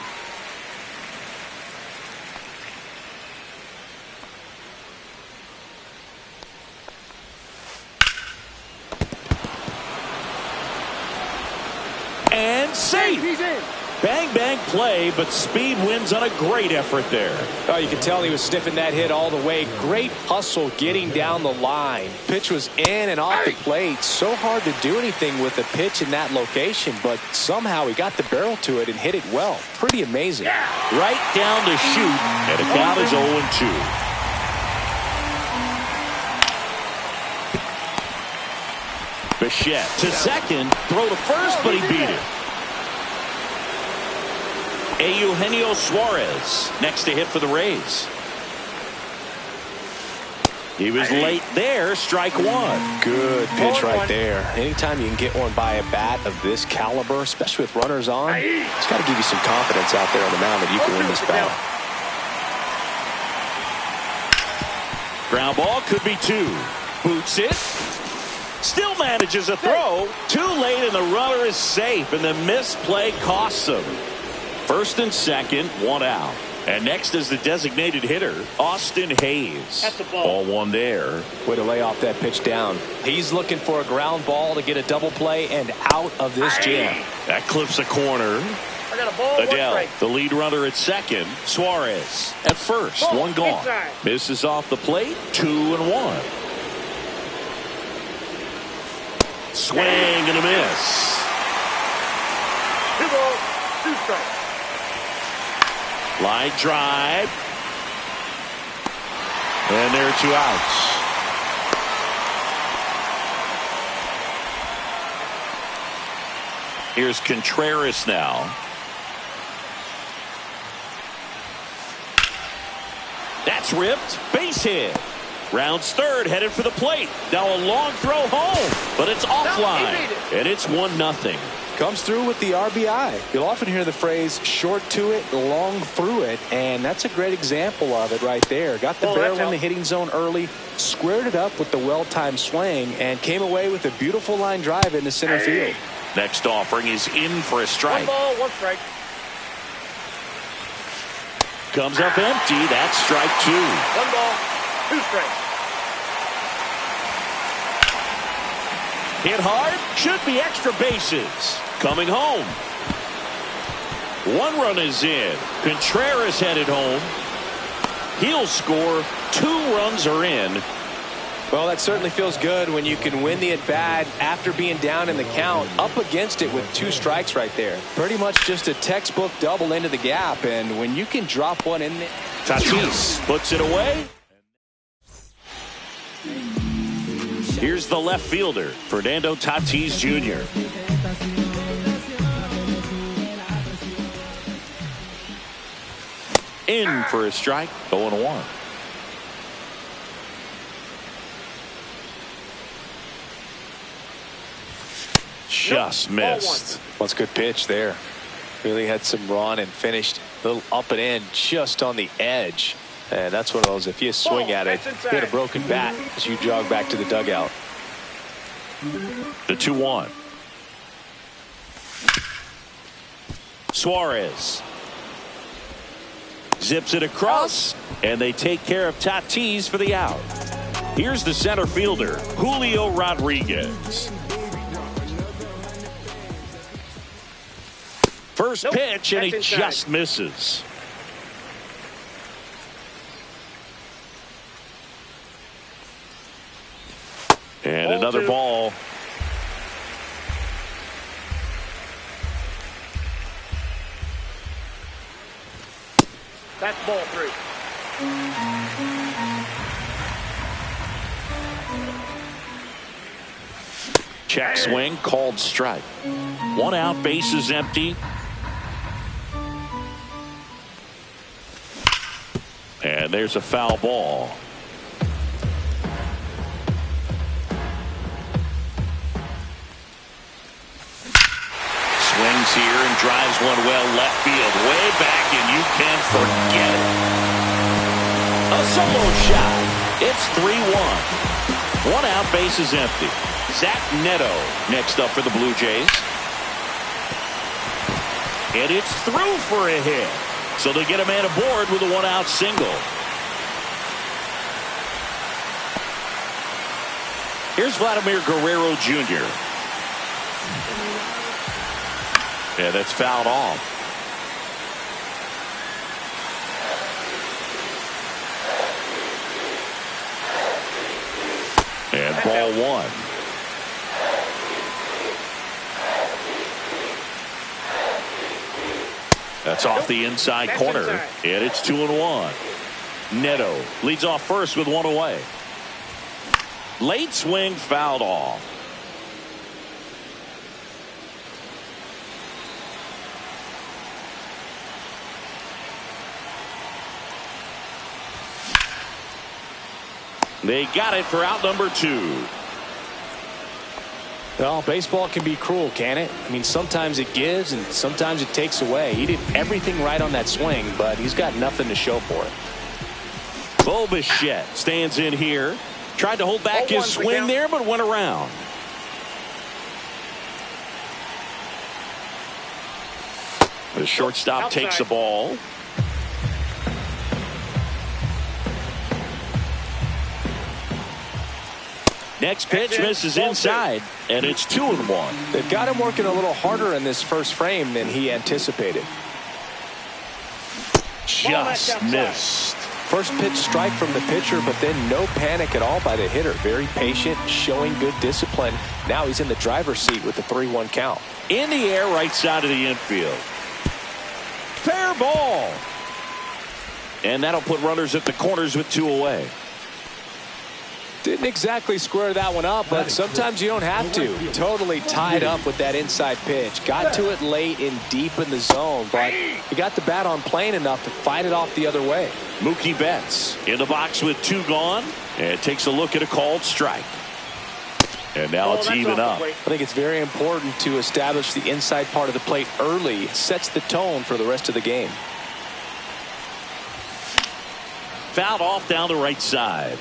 And safe. He's in. Bang, bang play, but speed wins on a great effort there. Oh, you can tell he was sniffing that hit all the way. Great hustle getting down the line. Pitch was in and off the plate. So hard to do anything with a pitch in that location, but somehow he got the barrel to it and hit it well. Pretty amazing. Right down to shoot, and the count is 0-2. Bichette to second, throw to first, but he beat it. Eugenio Suarez next to hit for the Rays. He was late there, strike one. Good pitch right there. Anytime you can get one by a bat of this caliber, especially with runners on, it's got to give you some confidence out there on the mound that you can win this battle. Ground ball could be two. Boots it. Still manages a throw. Too late, and the runner is safe, and the misplay costs him. First and second, one out. And next is the designated hitter, Austin Hayes. That's the ball. Ball one there. Way to lay off that pitch down. He's looking for a ground ball to get a double play and out of this jam. That clips a corner. I got a ball, Adele, 1 strike. the lead runner at second. Suarez at first. Ball, One gone. inside. Misses off the plate. 2-1. Swing and a miss. 2 balls, 2 strikes. Line drive. And there are 2 outs. Here's Contreras now. That's ripped. Base hit. Rounds third, headed for the plate. Now a long throw home, but it's offline. And it's 1-0. Comes through with the RBI. You'll often hear the phrase short to it, long through it, and that's a great example of it right there. Got the barrel in the hitting zone early, squared it up with the well-timed swing, and came away with a beautiful line drive into center field. Next offering is in for a strike. 1 ball, 1 strike. Comes up empty. That's strike 2. 1 ball, 2 strikes. Hit hard. Should be extra bases. Coming home. 1 run is in. Contreras headed home. He'll score. 2 runs are in. Well, that certainly feels good when you can win the at-bat after being down in the count, up against it with 2 strikes right there. Pretty much just a textbook double into the gap, and when you can drop one in there. Tatis puts it away. Here's the left fielder, Fernando Tatis Jr. In for a strike, 0-1. Just missed. That's a good pitch there. Really had some run and finished a little up and in just on the edge. And that's one of those, if you swing at it, hit a broken bat as you jog back to the dugout. The 2-1. Suarez zips it across, and they take care of Tatis for the out. Here's the center fielder, Julio Rodriguez. First pitch, and he just misses. And another ball. That's ball 3. Check swing, called strike. 1 out, bases empty. And there's a foul ball. Swings here and drives one well left field, way back, and you can forget it. A solo shot. It's 3-1. 1 out, bases empty. Zach Neto next up for the Blue Jays. And it's through for a hit. So they get a man aboard with a 1-out single. Here's Vladimir Guerrero Jr. Yeah, that's fouled off. And ball 1. That's off the inside corner. And it's 2-1. Neto leads off first with 1 away. Late swing fouled off. They got it for out number 2. Well, baseball can be cruel, can it? I mean, sometimes it gives and sometimes it takes away. He did everything right on that swing, but he's got nothing to show for it. Bo Bichette stands in here. Tried to hold back his swing there, but went around. The shortstop takes the ball. Next pitch misses inside, and it's 2-1. They've got him working a little harder in this first frame than he anticipated. Just missed. First pitch strike from the pitcher, but then no panic at all by the hitter. Very patient, showing good discipline. Now he's in the driver's seat with the 3-1 count. In the air, right side of the infield. Fair ball. And that'll put runners at the corners with 2 away. Didn't exactly square that one up, but sometimes you don't have to. Totally tied up with that inside pitch. Got to it late and deep in the zone, but he got the bat on plane enough to fight it off the other way. Mookie Betts in the box with 2 gone, and takes a look at a called strike. And now it's even up. I think it's very important to establish the inside part of the plate early. It sets the tone for the rest of the game. Fouled off down the right side.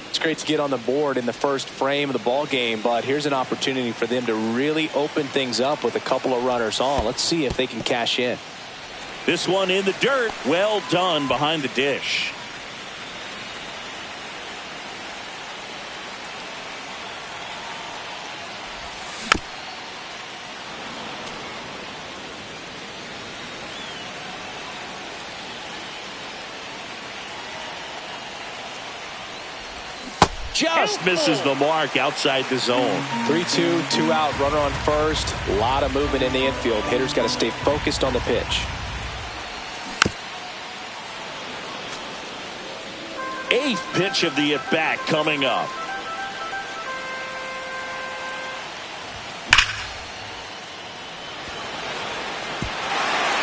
It's great to get on the board in the first frame of the ball game, but here's an opportunity for them to really open things up with a couple of runners on. Let's see if they can cash in. This one in the dirt. Well done behind the dish. Just misses the mark outside the zone. 3-2, 2 out, runner on first. A lot of movement in the infield. Hitter's got to stay focused on the pitch. 8th pitch of the at-bat coming up.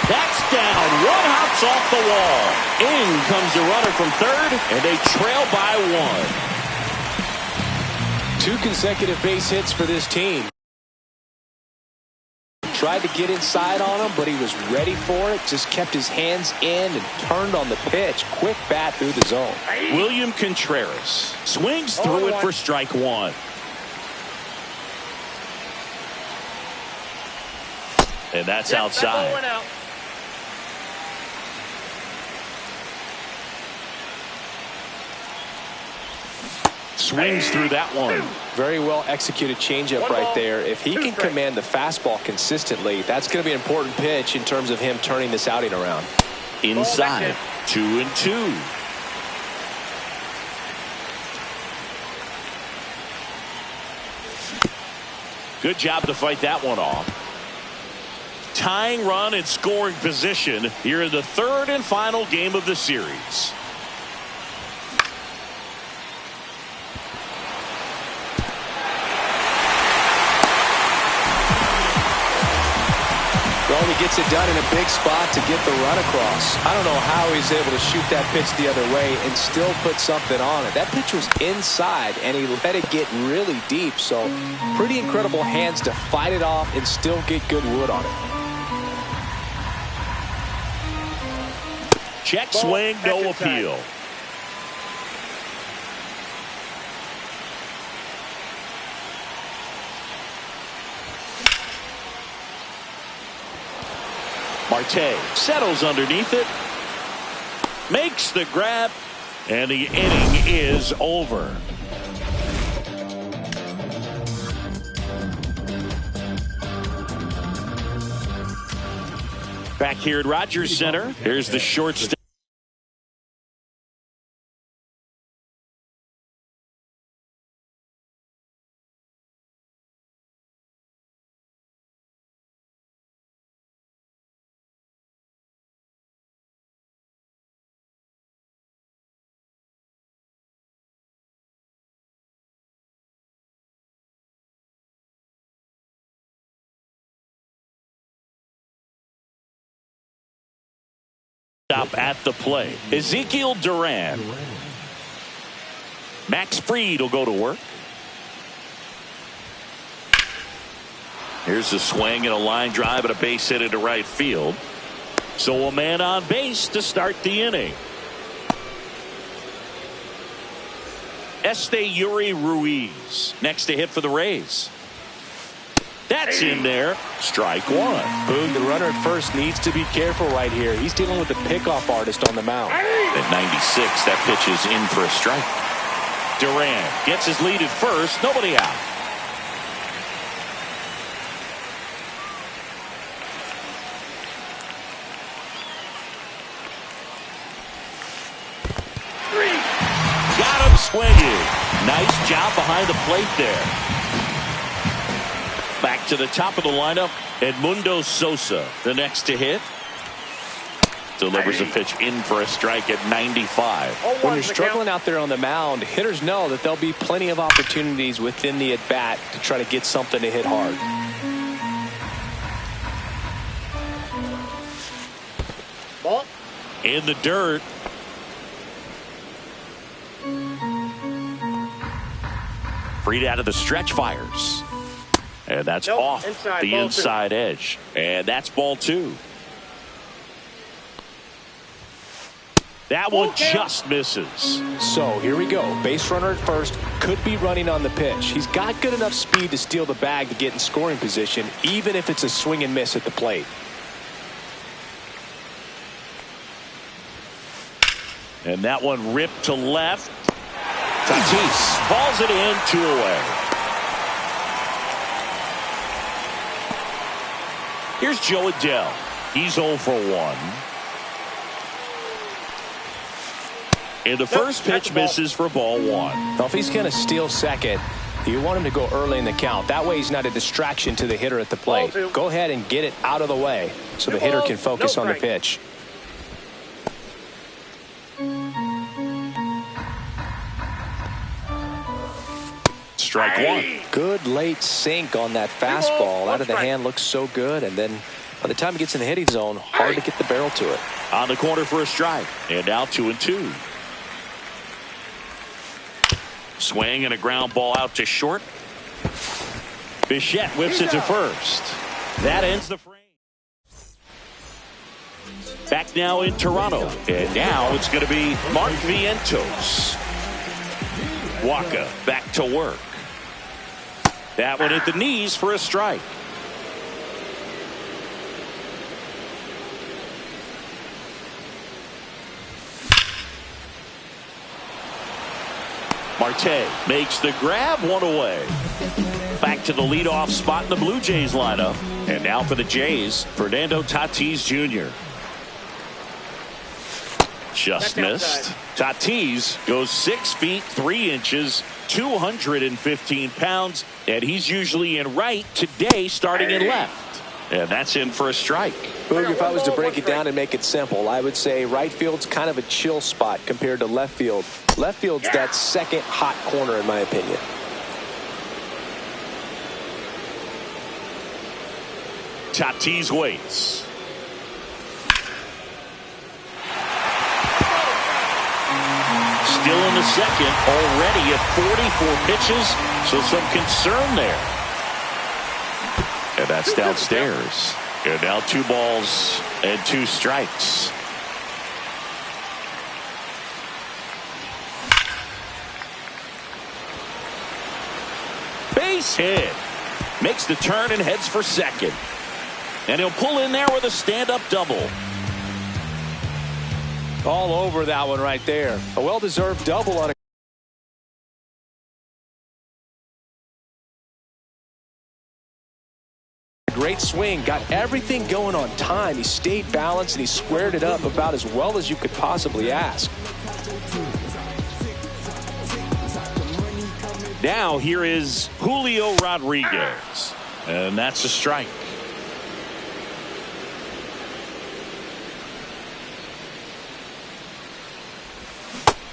That's down. One hops off the wall. In comes the runner from third, and they trail by 1. 2 consecutive base hits for this team. Tried to get inside on him, but he was ready for it. Just kept his hands in and turned on the pitch. Quick bat through the zone. William Contreras swings through it for strike 1. And that's outside. Swings through that one. Very well executed changeup right there. If he can command the fastball consistently, that's going to be an important pitch in terms of him turning this outing around. Inside, 2-2. Good job to fight that one off. Tying run and scoring position here in the 3rd and final game of the series. Well, he gets it done in a big spot to get the run across. I don't know how he's able to shoot that pitch the other way and still put something on it. That pitch was inside, and he let it get really deep. So, pretty incredible hands to fight it off and still get good wood on it. Check swing, no appeal. Marte settles underneath it, makes the grab, and the inning is over. Back here at Rogers Center, here's the shortstop. Stop at the plate. Ezekiel Duran. Max Fried will go to work. Here's a swing and a line drive and a base hit into right field. So a man on base to start the inning. Esteury Ruiz next to hit for the Rays. That's in there. Strike 1. Boog, the runner at first needs to be careful right here. He's dealing with the pickoff artist on the mound. At 96, that pitch is in for a strike. Duran gets his lead at first. Nobody out. Got him swinging. Nice job behind the plate there. Back to the top of the lineup, Edmundo Sosa, the next to hit. Delivers a pitch in for a strike at 95. When you're struggling out there on the mound, hitters know that there'll be plenty of opportunities within the at-bat to try to get something to hit hard. Ball. In the dirt. Freed out of the stretch fires. And that's off the inside edge. And that's ball 2. That one just misses. So here we go. Base runner at first. Could be running on the pitch. He's got good enough speed to steal the bag to get in scoring position, even if it's a swing and miss at the plate. And that one ripped to left. Tatis falls it in, 2 away. Here's Joe Adell. He's 0 for 1. And the first pitch misses for ball 1. Now, if he's going to steal second, you want him to go early in the count. That way he's not a distraction to the hitter at the plate. Go ahead and get it out of the way so the hitter can focus on the pitch. Strike 1. Good late sink on that fastball. Out of the hand, looks so good. And then by the time he gets in the hitting zone, hard to get the barrel to it. On the corner for a strike. And now 2-2. Swing and a ground ball out to short. Bichette whips it to first. That ends the frame. Back now in Toronto. And now it's going to be Mark Vientos. Waka back to work. That one at the knees for a strike. Marte makes the grab, 1 away. Back to the leadoff spot in the Blue Jays lineup. And now for the Jays, Fernando Tatis Jr. Just missed. Tatis goes 6 feet 3 inches, 215 pounds, and he's usually in right. Today starting in left. And that's in for a strike. Boog, if I was to break it down and make it simple, I would say right field's kind of a chill spot compared to left field. Left field's that second hot corner in my opinion. Tatis waits. Still in the second, already at 44 pitches, so some concern there. And that's downstairs. And now 2 balls and 2 strikes. Base hit. Makes the turn and heads for second. And he'll pull in there with a stand-up double. All over that one right there. A well-deserved double on a great swing. Got everything going on time. He stayed balanced and he squared it up about as well as you could possibly ask. Now here is Julio Rodriguez. And that's a strike.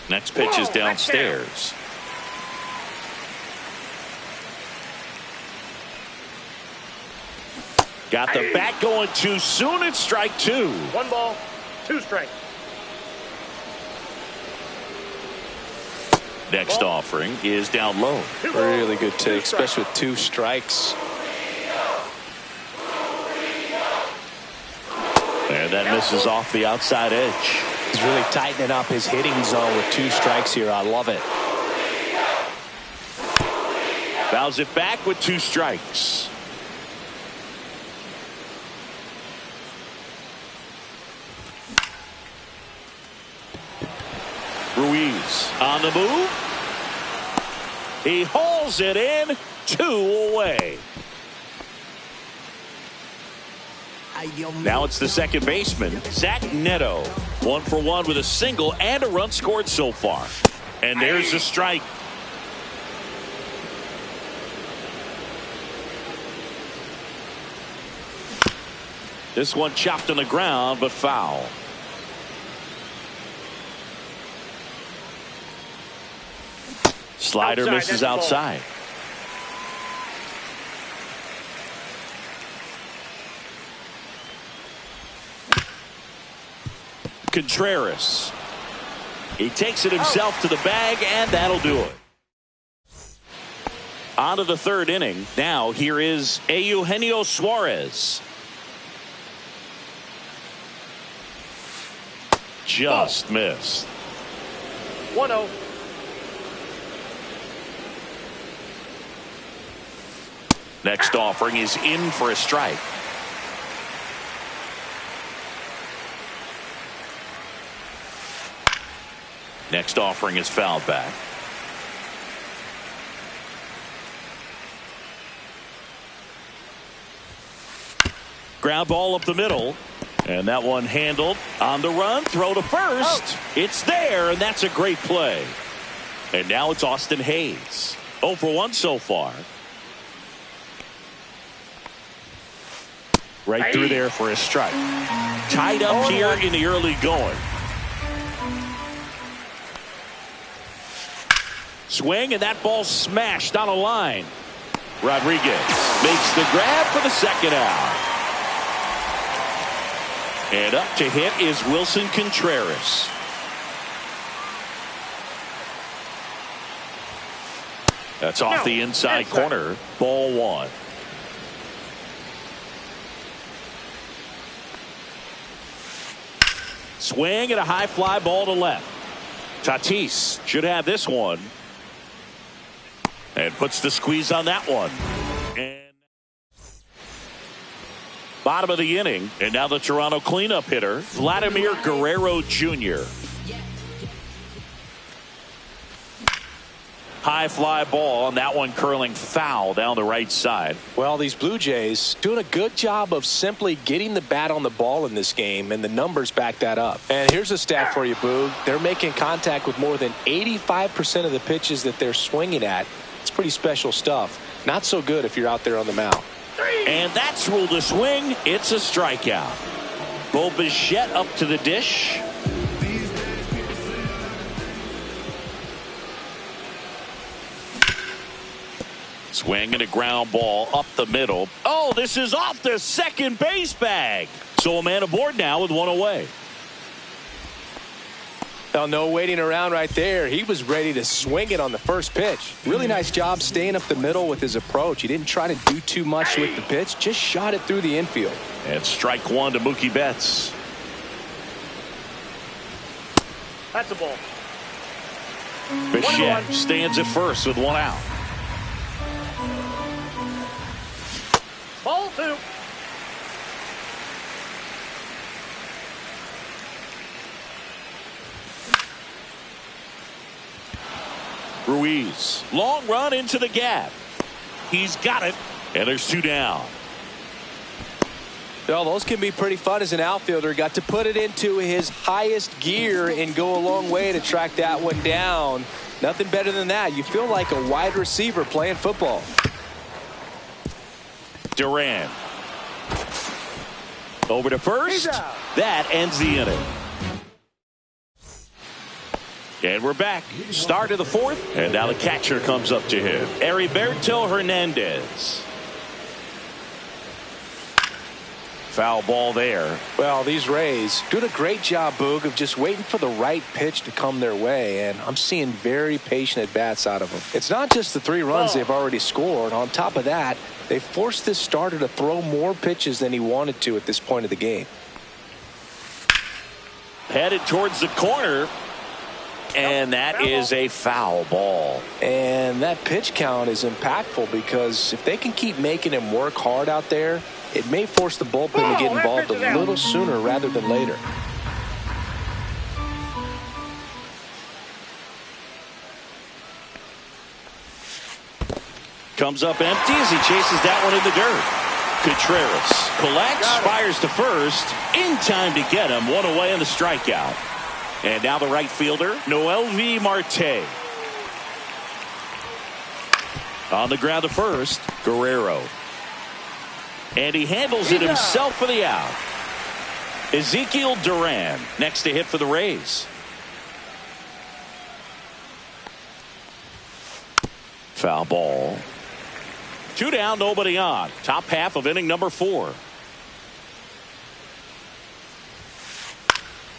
Next pitch is downstairs. Got the bat going too soon. It's strike 2. 1 ball, 2 strikes. Next offering is down low. Really good take, especially with 2 strikes. And that misses off the outside edge. He's really tightening up his hitting zone with 2 strikes here. I love it. Fouls it back with 2 strikes. Ruiz on the move. He hauls it in, 2 away. Now it's the second baseman, Zach Neto. 1 for 1 with a single and a run scored so far. And there's a strike. This one chopped on the ground, but foul. Slider misses outside. Contreras. He takes it himself to the bag, and that'll do it. On to the third inning. Now here is Eugenio Suarez. Just missed. 1-0. Next offering is in for a strike. Next offering is fouled back. Ground ball up the middle. And that one handled on the run. Throw to first. It's there, and that's a great play. And now it's Austin Hayes. 0 for 1 so far. Right through there for a strike. Tied up here in the early going. Swing, and that ball smashed on a line. Rodriguez makes the grab for the second out. And up to hit is Wilson Contreras. That's off the inside corner. Ball 1. Swing and a high fly ball to left. Tatis should have this one. And puts the squeeze on that one. And bottom of the inning. And now the Toronto cleanup hitter, Vladimir Guerrero Jr. High fly ball, and that one curling foul down the right side. Well, these Blue Jays doing a good job of simply getting the bat on the ball in this game, and the numbers back that up. And here's a stat for you, Boog. They're making contact with more than 85% of the pitches that they're swinging at. It's pretty special stuff. Not so good if you're out there on the mound. And that's ruled a swing. It's a strikeout. Bo Bichette up to the dish. Swing and a ground ball up the middle. Oh, this is off the second base bag. So a man aboard now with one away. Well, no waiting around right there. He was ready to swing it on the first pitch. Really nice job staying up the middle with his approach. He didn't try to do too much with the pitch. Just shot it through the infield. And strike 1 to Mookie Betts. That's a ball. Bichette stands at first with 1 out. Ball 2. Ruiz, long run into the gap. He's got it, and there's 2 down. Well, those can be pretty fun as an outfielder. Got to put it into his highest gear and go a long way to track that one down. Nothing better than that. You feel like a wide receiver playing football. Duran. Over to first. That ends the inning. And we're back. Start of the 4th. And now the catcher comes up to him. Heriberto Hernandez. Foul ball there. Well, these Rays doing a great job, Boog, of just waiting for the right pitch to come their way. And I'm seeing very patient at-bats out of them. It's not just the 3 runs they've already scored. On top of that, they forced this starter to throw more pitches than he wanted to at this point of the game. Headed towards the corner. And that is a foul ball. And that pitch count is impactful because if they can keep making him work hard out there, it may force the bullpen to get involved a little sooner rather than later. Comes up empty as he chases that one in the dirt. Contreras collects, fires to first. In time to get him. One away on the strikeout. And now the right fielder, Noelvi Marte. On the ground to first, Guerrero. And he handles it himself for the out. Ezekiel Duran next to hit for the Rays. Foul ball. 2 down, nobody on. Top half of inning number 4.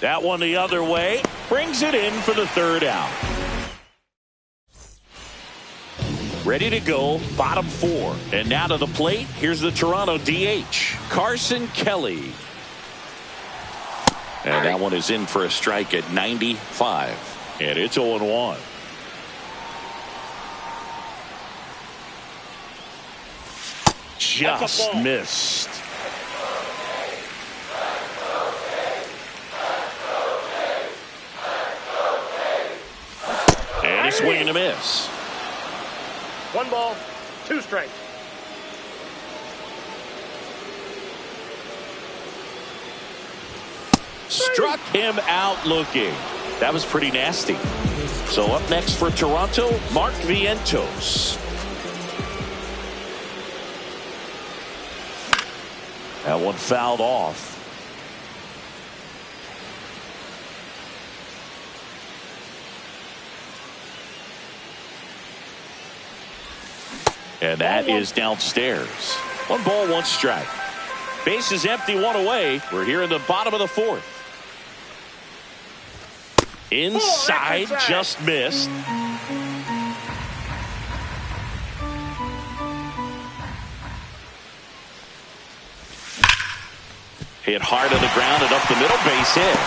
That one the other way. Brings it in for the 3rd out. Ready to go, bottom 4. And now to the plate, here's the Toronto DH, Carson Kelly. And that one is in for a strike at 95. And it's 0-1. Just missed. And a swing and a miss. 1 ball, 2 strikes. Struck him out looking. That was pretty nasty. So up next for Toronto, Mark Vientos. That one fouled off. And that is downstairs. 1 ball, 1 strike. Base is empty, 1 away. We're here in the bottom of the 4th. Inside, just missed. Hit hard on the ground and up the middle, base hit.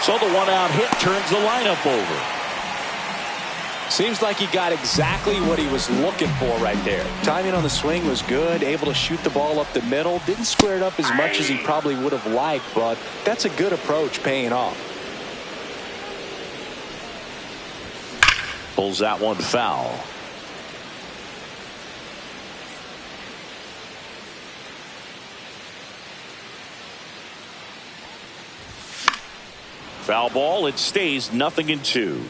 So the 1-out hit turns the lineup over. Seems like he got exactly what he was looking for right there. Timing on the swing was good, able to shoot the ball up the middle. Didn't square it up as much as he probably would have liked, but that's a good approach, paying off. Pulls that one foul. Foul ball, it stays 0-2.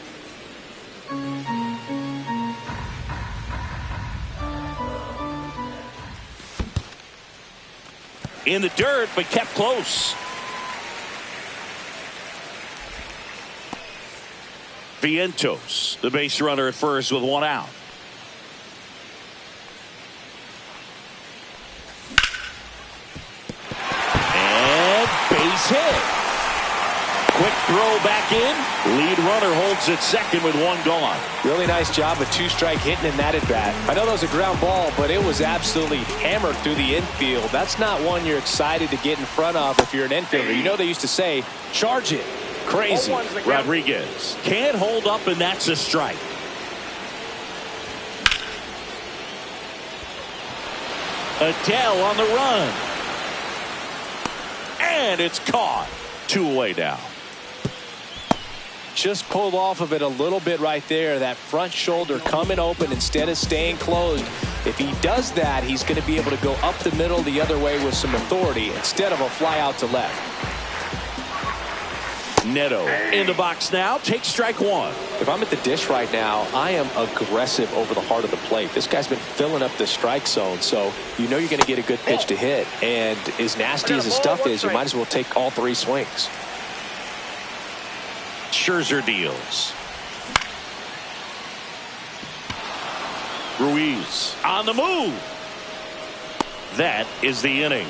In the dirt, but kept close. Vientos, the base runner at first with 1 out. And base hit. Quick throw back in. Lead runner holds at second with 1 gone. Really nice job of 2-strike hitting in that at bat. I know that was a ground ball, but it was absolutely hammered through the infield. That's not one you're excited to get in front of if you're an infielder. You know they used to say, charge it. Crazy. Rodriguez can't hold up, and that's a strike. Adele on the run. And it's caught. 2 away now. Just pulled off of it a little bit right there. That front shoulder coming open instead of staying closed. If he does that, he's going to be able to go up the middle the other way with some authority instead of a fly out to left. Neto in the box now. Takes strike 1. If I'm at the dish right now, I am aggressive over the heart of the plate. This guy's been filling up the strike zone, so you know you're going to get a good pitch to hit. And as nasty as his stuff is, you might as well take all 3 swings. Scherzer deals. Ruiz on the move. That is the inning.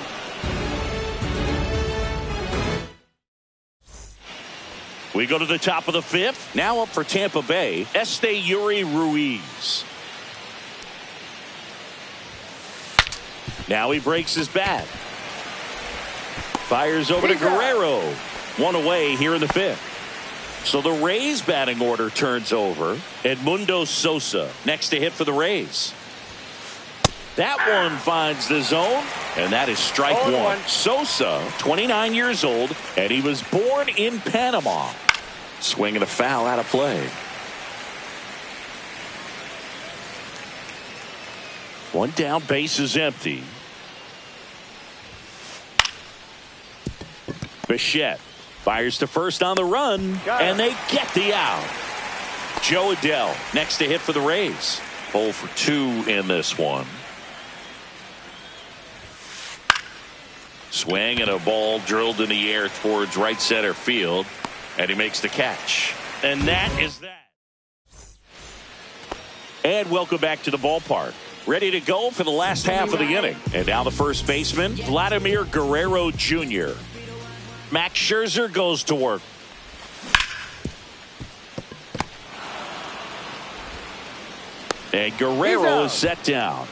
We go to the top of the 5th. Now up for Tampa Bay, Esteury Ruiz. Now he breaks his bat. Fires over to Guerrero. 1 away here in the 5th. So the Rays batting order turns over. Edmundo Sosa next to hit for the Rays. That one finds the zone, and that is strike 1. Sosa, 29 years old, and he was born in Panama. Swinging a foul out of play. One down, base is empty. Bichette fires to first on the run, and they get the out. Joe Adell next to hit for the Rays. 0 for 2 in this one. Swing and a ball drilled in the air towards right center field, and he makes the catch. And that is that. And welcome back to the ballpark. Ready to go for the last half of the inning. And now the first baseman, Vladimir Guerrero Jr. Max Scherzer goes to work. And Guerrero is set down.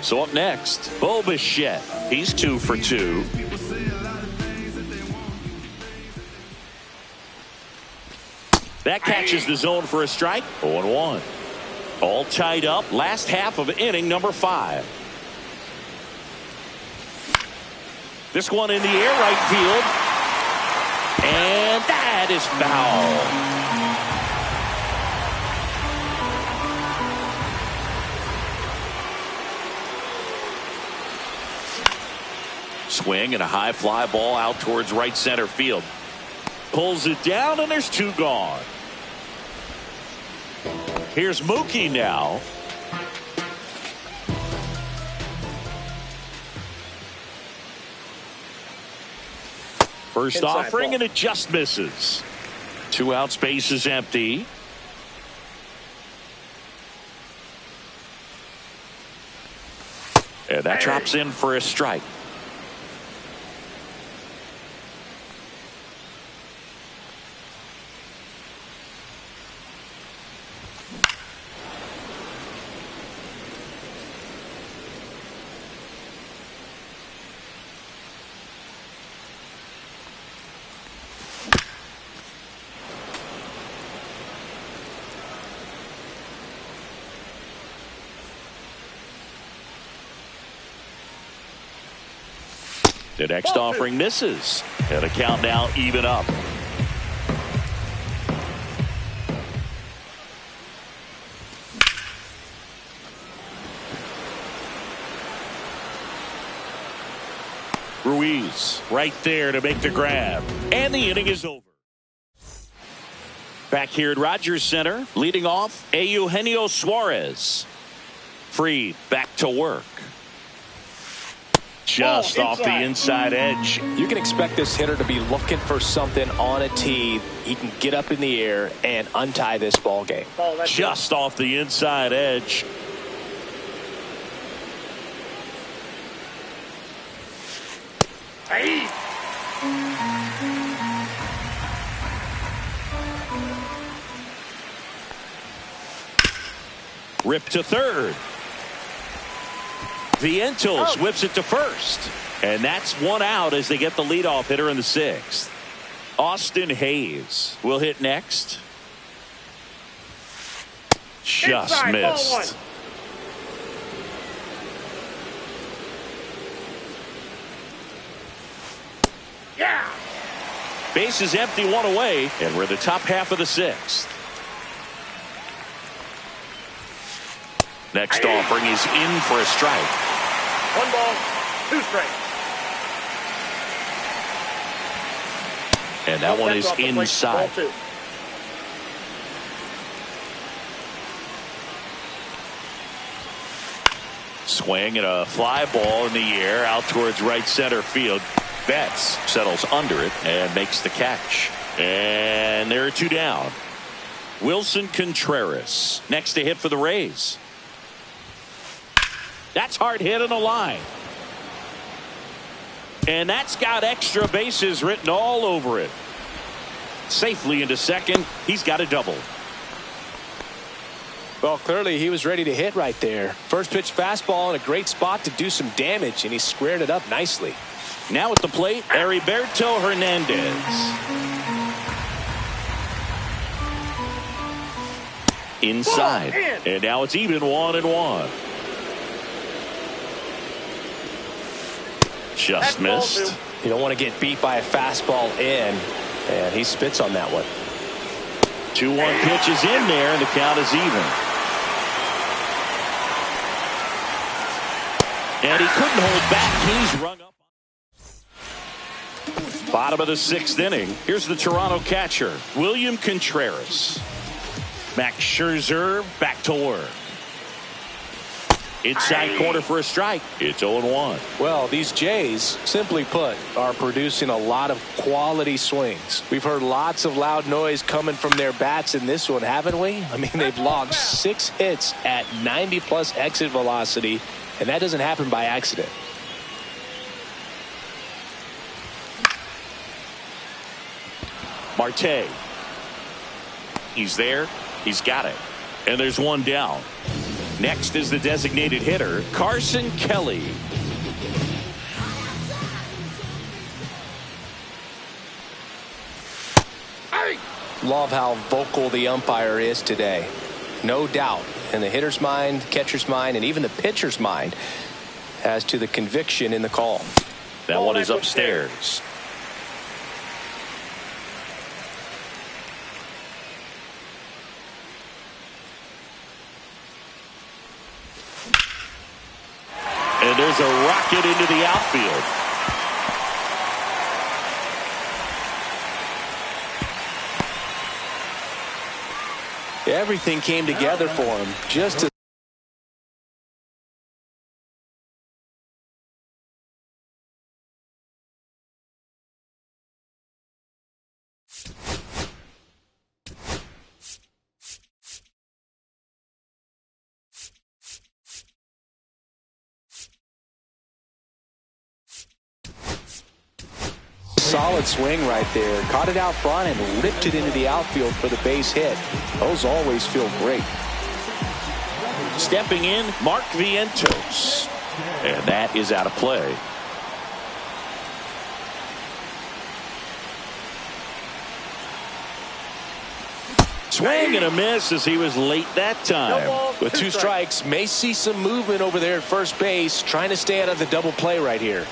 So up next, Bo Bichette. He's 2 for 2. That catches the zone for a strike. 0-1. All tied up. Last half of inning number 5. This one in the air, right field. And that is foul. Swing and a high fly ball out towards right center field. Pulls it down, and there's 2 gone. Here's Mookie now. First Inside offering, ball. and it just misses. 2 outs, base is empty. And that drops in for a strike. The next offering misses. And the count now even up. Ruiz right there to make the grab. And the inning is over. Back here at Rogers Center, leading off, Eugenio Suarez. Fried back to work. Just off the inside edge. You can expect this hitter to be looking for something on a tee. He can get up in the air and untie this ball game. Just off the inside edge. Hey. Rip to third. Vientos whips it to first. And that's 1 out as they get the leadoff hitter in the 6th. Austin Hayes will hit next. Just Inside, missed. Yeah. Base is empty, 1 away, and we're the top half of the 6th. Next offering is in for a strike. 1 ball, 2 strikes. And that one is Off the plate, inside. ball 2. Swing and a fly ball in the air out towards right center field. Betts settles under it and makes the catch. And there are 2 down. Wilson Contreras next to hit for the Rays. That's hard hit on the line. And that's got extra bases written all over it. Safely into second. He's got a double. Well, clearly he was ready to hit right there. First pitch fastball in a great spot to do some damage, and he squared it up nicely. Now at the plate, Heriberto Hernandez. Inside. And now it's even 1-1. Just missed. You don't want to get beat by a fastball in, and he spits on that one. 2-1 pitch is in there, and the count is even. And he couldn't hold back. He's rung up. Bottom of the 6th inning. Here's the Toronto catcher, William Contreras. Max Scherzer back to work. Inside corner for a strike. It's 0-1. Well, these Jays, simply put, are producing a lot of quality swings. We've heard lots of loud noise coming from their bats in this one, haven't we? I mean, they've logged 6 hits at 90+ exit velocity, and that doesn't happen by accident. Marte. He's there. He's got it. And there's one down. Next is the designated hitter, Carson Kelly. Love how vocal the umpire is today. No doubt in the hitter's mind, catcher's mind, and even the pitcher's mind as to the conviction in the call. That one is upstairs. And there's a rocket into the outfield. Everything came together for him just to solid swing right there. Caught it out front and ripped it into the outfield for the base hit. Those always feel great. Stepping in, Mark Vientos. And that is out of play. Swing and a miss as he was late that time. With 2 strikes, may see some movement over there at first base, trying to stay out of the double play right here.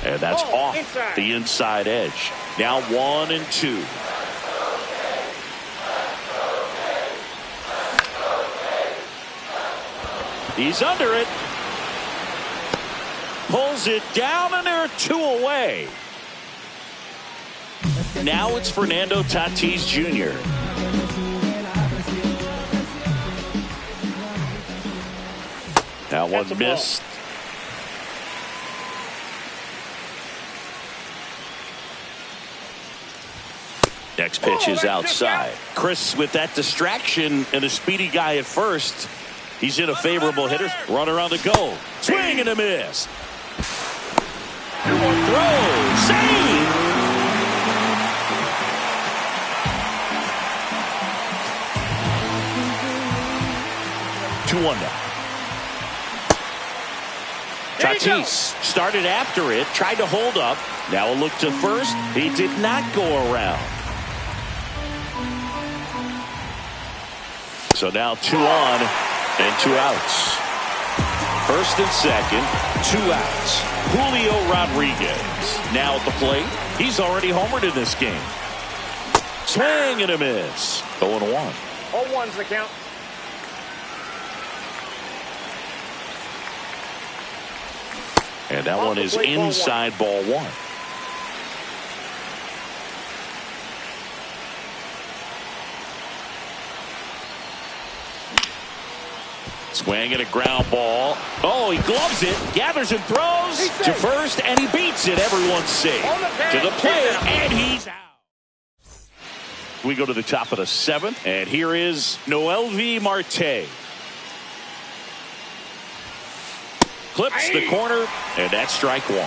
And that's off the inside edge. Now 1-2. He's under it. Pulls it down, and there are 2 away. Now it's Fernando Tatis Jr. That one missed. Next pitch is outside. Chris, with that distraction and a speedy guy at first, he's in a favorable hitter. Runner on the go. Swing and a miss. Throw. Save. Two-one now. Tatis started after it, tried to hold up. Now a look to first. He did not go around. So now 2 on and 2 outs. First and second, 2 outs. Julio Rodriguez now at the plate. He's already homered in this game. Swing and a miss. 0-1. 0-1's the count. And that one is inside ball 1. Swing and a ground ball. Oh, he gloves it, gathers and throws to first, and he beats it. Everyone's safe. To the plate, and he's out. We go to the top of the 7th, and here is Noelvi Marte. Clips the corner, and that's strike 1.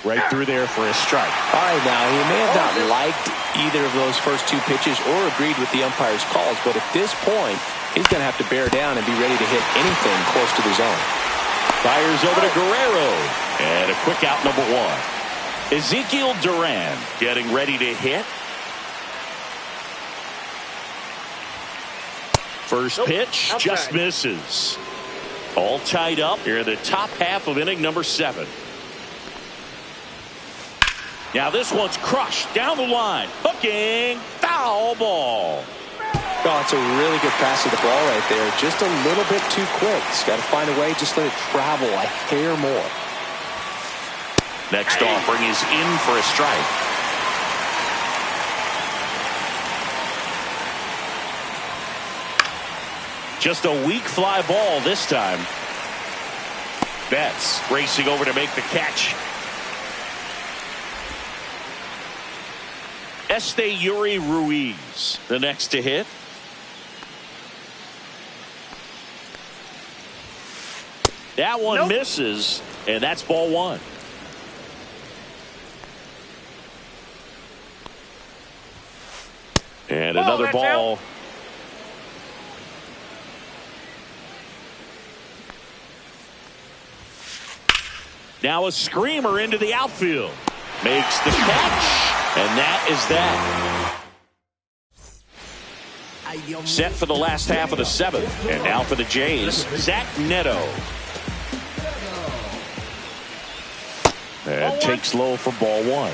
Right through there for a strike. All right, now, he may have not liked either of those first 2 pitches or agreed with the umpire's calls, but at this point, he's going to have to bear down and be ready to hit anything close to the zone. Fires over to Guerrero, and a quick out number 1. Ezekiel Duran getting ready to hit. First pitch just misses. All tied up here in the top half of inning number 7. Now this one's crushed down the line. Hooking. Foul ball. Oh, it's a really good pass to the ball right there. Just a little bit too quick. He's got to find a way, just let it travel a hair more. Next offering is in for a strike. Just a weak fly ball this time. Betts racing over to make the catch. Esteury Ruiz, the next to hit. That one misses, and that's ball one. And another ball. Out. Now a screamer into the outfield. Makes the catch, and that is that. Set for the last half of the seventh. And now for the Jays, Zach Neto. And takes low for ball one.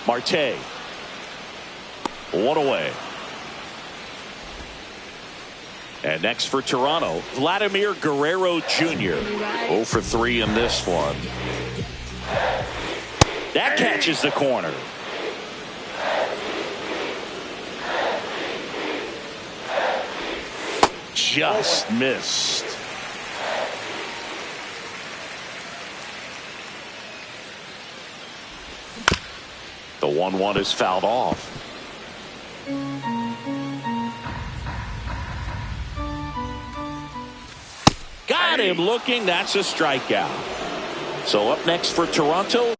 Marte. One away. And next for Toronto, Vladimir Guerrero Jr. 0 for 3 in this one. That catches the corner. Just missed. The 1-1 is fouled off. Got him looking. That's a strikeout. So up next for Toronto.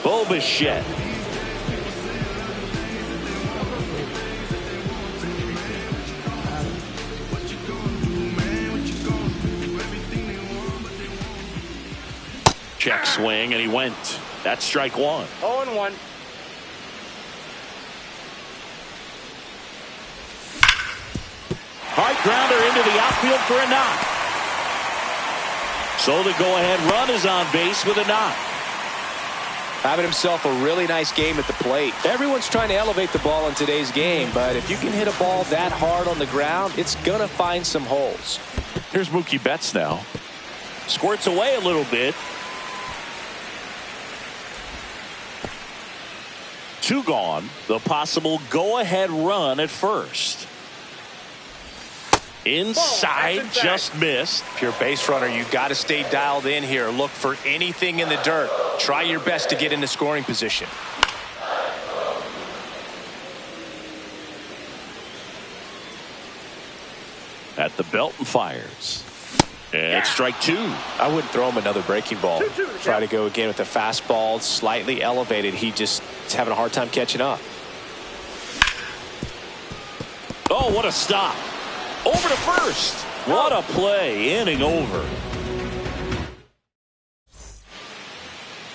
Bo Bichette. Check swing, and he went. That's strike one. 0-1. Hard grounder into the outfield for a knock. So the go-ahead run is on base with a knock. Having himself a really nice game at the plate. Everyone's trying to elevate the ball in today's game, but if you can hit a ball that hard on the ground, it's going to find some holes. Here's Mookie Betts now. Squirts away a little bit. 2 gone. The possible go-ahead run at first. Inside, just missed. If you're a base runner, you got to stay dialed in here. Look for anything in the dirt. Try your best to get into scoring position. At the belt and fires. And strike 2. I wouldn't throw him another breaking ball. Try to go again with the fastball, slightly elevated. He's having a hard time catching up. Oh, what a stop. Over to first. What a play. Inning over.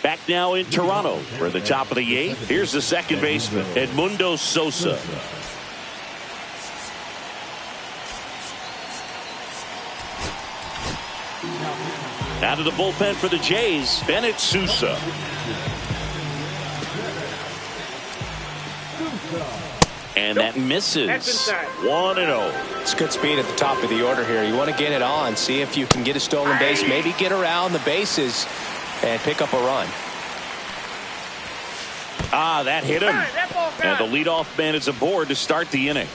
Back now in Toronto. We're at the top of the 8th. Here's the second baseman, Edmundo Sosa. Out of the bullpen for the Jays, Bennett Sousa. And that misses. 1-0. It's good speed at the top of the order here. You want to get it on, see if you can get a stolen base, maybe get around the bases and pick up a run. That hit him. And the leadoff man is aboard to start the inning.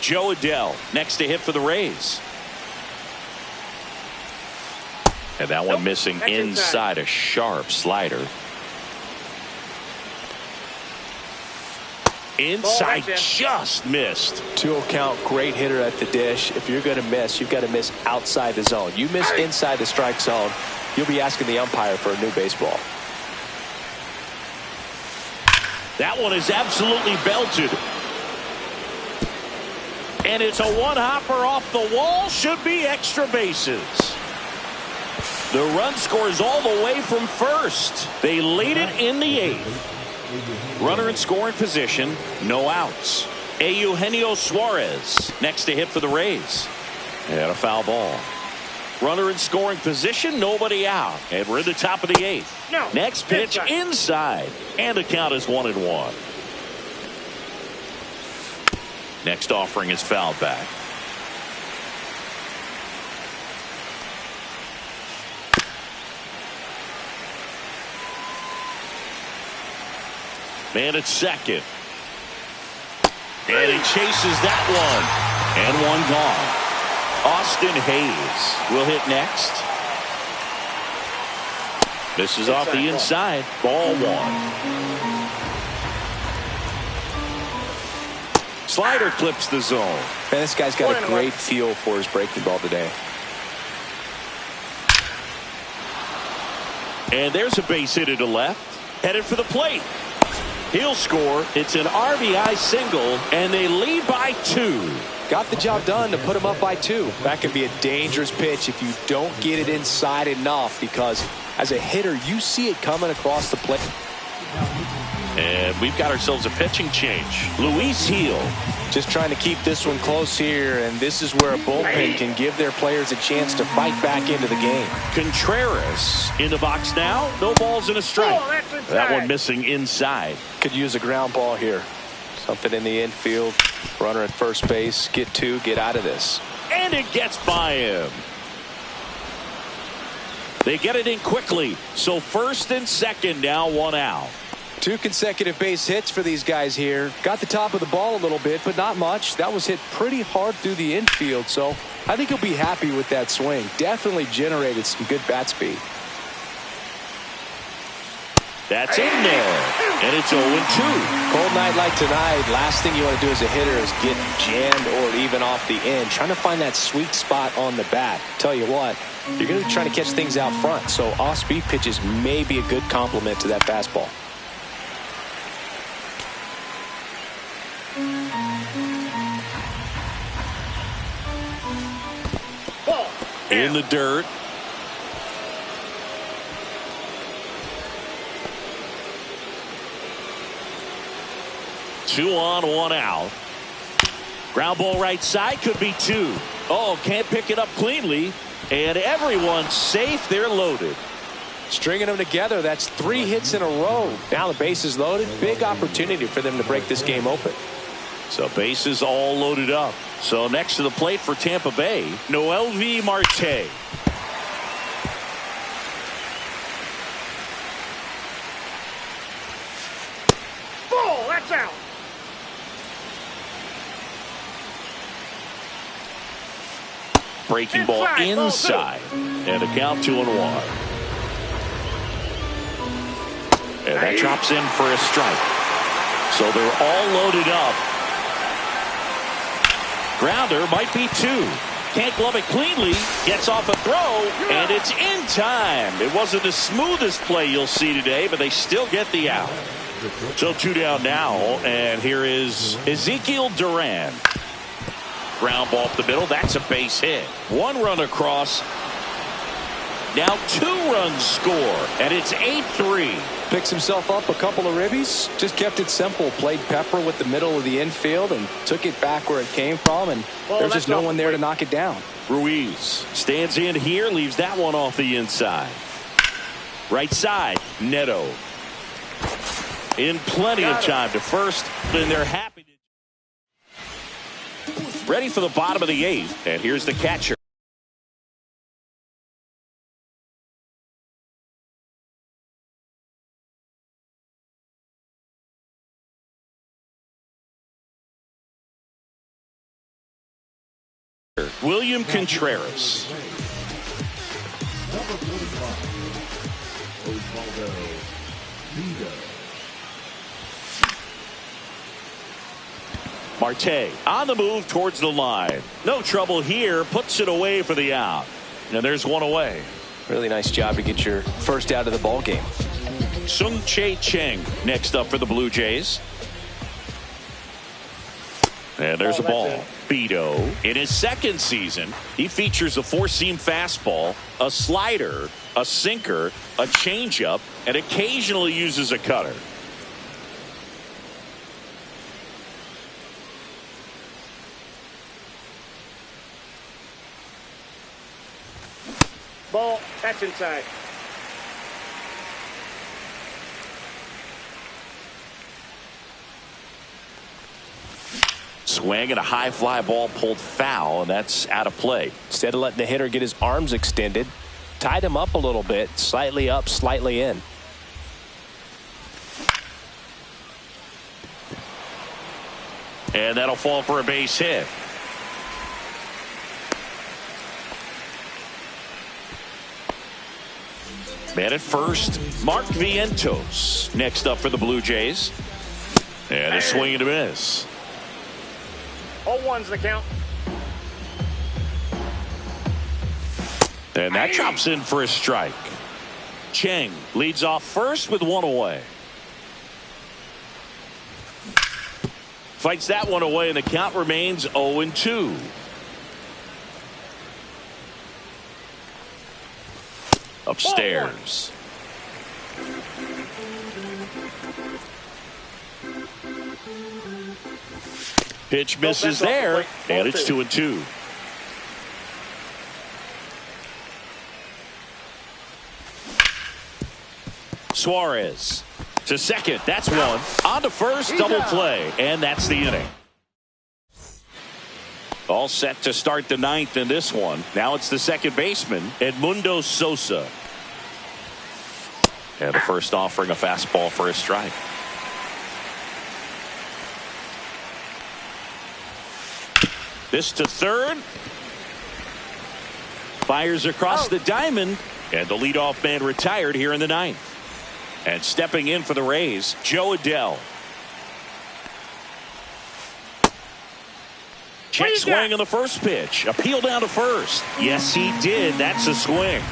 Joe Adell next to hit for the Rays. And that one missing inside, a sharp slider. Inside, just missed. 2-0 count, great hitter at the dish. If you're going to miss, you've got to miss outside the zone. You miss inside the strike zone, you'll be asking the umpire for a new baseball. That one is absolutely belted. And it's a one-hopper off the wall. Should be extra bases. The run scores all the way from first. They lead it in the 8th. Runner in scoring position, no outs. Eugenio Suarez next to hit for the Rays. And a foul ball. Runner in scoring position, nobody out. And we're in the top of the 8th. No. Next pitch inside. And the count is 1-1. Next offering is fouled back. Man at second. And he chases that one. And one gone. Austin Hayes will hit next. This is off the inside. Ball 1. Slider clips the zone. Man, this guy's got a great feel for his breaking ball today. And there's a base hit to left. Headed for the plate. He'll score. It's an RBI single, and they lead by 2. Got the job done to put him up by 2. That can be a dangerous pitch if you don't get it inside enough, because as a hitter, you see it coming across the plate. And we've got ourselves a pitching change. Luis Gil. Just trying to keep this one close here, and this is where a bullpen can give their players a chance to fight back into the game. Contreras in the box now. No balls and a strike. That one missing inside. Could use a ground ball here. Something in the infield. Runner at first base. Get 2. Get out of this. And it gets by him. They get it in quickly. So first and second, now 1 out. 2 consecutive base hits for these guys here. Got the top of the ball a little bit, but not much. That was hit pretty hard through the infield, so I think he'll be happy with that swing. Definitely generated some good bat speed. That's in there, and it's 0-2. Cold night like tonight, last thing you want to do as a hitter is get jammed or even off the end. Trying to find that sweet spot on the bat. Tell you what, you're going to be trying to catch things out front, so off-speed pitches may be a good complement to that fastball. In the dirt. Two on, 1 out. Ground ball right side, could be 2. Oh, can't pick it up cleanly. And everyone's safe. They're loaded. Stringing them together, that's 3 hits in a row. Now the base is loaded. Big opportunity for them to break this game open. So bases all loaded up. So next to the plate for Tampa Bay, Noelvi Marte. Ball, that's out. Breaking ball inside. And a count 2-1. And that drops in for a strike. So they're all loaded up. Grounder might be 2. Can't glove it cleanly. Gets off a throw, and it's in time. It wasn't the smoothest play you'll see today, but they still get the out. So 2 down now, and here is Ezekiel Duran. Ground ball up the middle. That's a base hit. 1 run across. Now 2 runs score, and it's 8-3. Picks himself up a couple of ribbies. Just kept it simple. Played pepper with the middle of the infield and took it back where it came from. And there's just no one there to knock it down. Ruiz stands in here, leaves that one off the inside. Right side, Neto. In plenty of time to first, and they're happy. Ready for the bottom of the 8th, and here's the catcher. William Contreras. Marte on the move towards the line. No trouble here. Puts it away for the out. And there's 1 away. Really nice job to get your first out of the ball game. Sung-Chae Cheng next up for the Blue Jays. And there's a ball. Beto, in his second season, he features a 4-seam fastball, a slider, a sinker, a changeup, and occasionally uses a cutter. Ball, that's inside. Swing and a high fly ball pulled foul, and that's out of play. Instead of letting the hitter get his arms extended, tied him up a little bit, slightly up, slightly in. And that'll fall for a base hit. Man at first, Mark Vientos. Next up for the Blue Jays. And a swing and a miss. 0-1's the count. And that drops in for a strike. Cheng leads off first with one away. Fights that one away, and the count remains 0-2. Upstairs. Pitch misses there, and it's 2-2. Suarez to second. That's one. On to first, double play, and that's the inning. All set to start the ninth in this one. Now it's the second baseman, Edmundo Sosa. And the first offering a fastball for a strike. This to third. Fires across the diamond, and the leadoff man retired here in the ninth. And stepping in for the Rays, Jo Adell. Check swing on the first pitch. Appeal down to first. Yes, he did. That's a swing.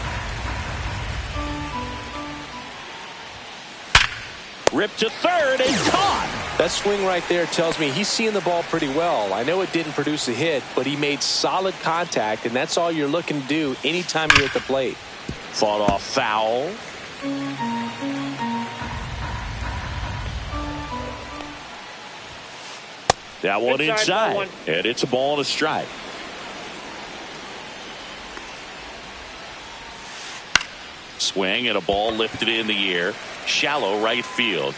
Ripped to third and caught. That swing right there tells me he's seeing the ball pretty well. I know it didn't produce a hit, but he made solid contact, and that's all you're looking to do anytime you're at the plate. Fought off foul. That one inside, and it's a ball and a strike. Swing and a ball lifted in the air. Shallow right field.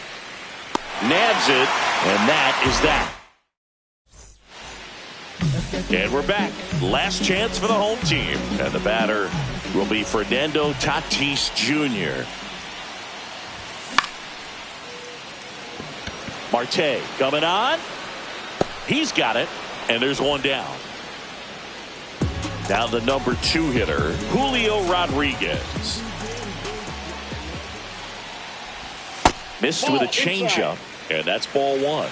Nabs it, and that is that. And we're back. Last chance for the home team. And the batter will be Fernando Tatis Jr. Marte coming on. He's got it, and there's one down. Now the number 2 hitter, Julio Rodriguez. Missed with a changeup, and that's ball 1.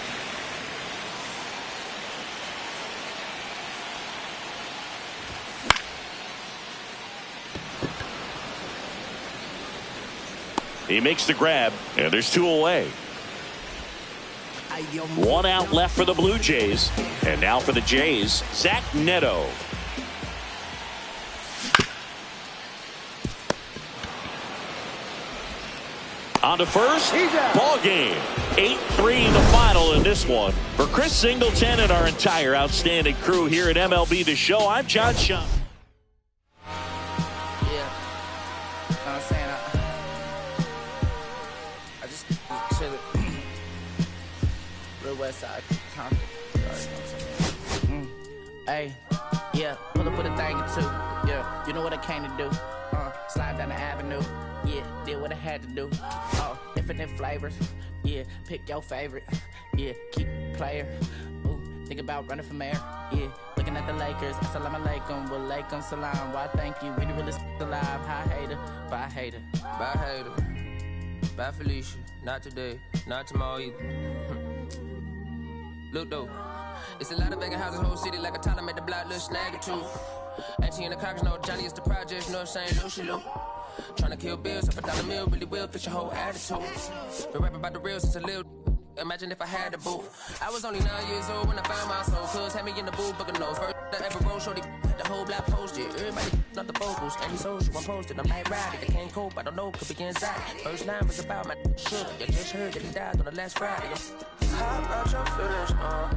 He makes the grab, and there's 2 away. 1 out left for the Blue Jays. And now for the Jays, Zach Neto. On to first, ball game. 8-3 the final in this one. For Chris Singleton and our entire outstanding crew here at MLB The Show, I'm John Schaum. Yeah, I'm saying I just chill it. Real West Side, Compton. Hey, yeah, pull up with a thing or two. Yeah, you know what I came to do. Slide down the avenue. Yeah, did what I had to do. Oh, infinite flavors. Yeah, pick your favorite. Yeah, keep player. Ooh, think about running for mayor. Yeah, looking at the Lakers. Assalamu alaikum, wa alaikum salam. Why thank you, we the realest alive. Hi hater, bye hater. Bye hater. Bye Felicia. Not today, not tomorrow either. Look though, it's a lot of vacant houses, whole city like a Tyler made the block, little snag or two. Auntie in the cockers, no Johnny is the project, you know what I'm saying? Lucy Lou. Tryna kill bills, if $1 meal really will fix your whole attitude. Been rapping about the real since a little. Imagine if I had a boo. I was only 9 years old when I found my soul. Cuz had me in the booth, booking no first I ever wrote, shorty. The whole block posted. Everybody not the vocals. Any social, I'm posted. I'm like riding. I can't cope, I don't know, could be anxiety. First line was about my sugar. You just heard that he died on the last Friday. How about your feelings,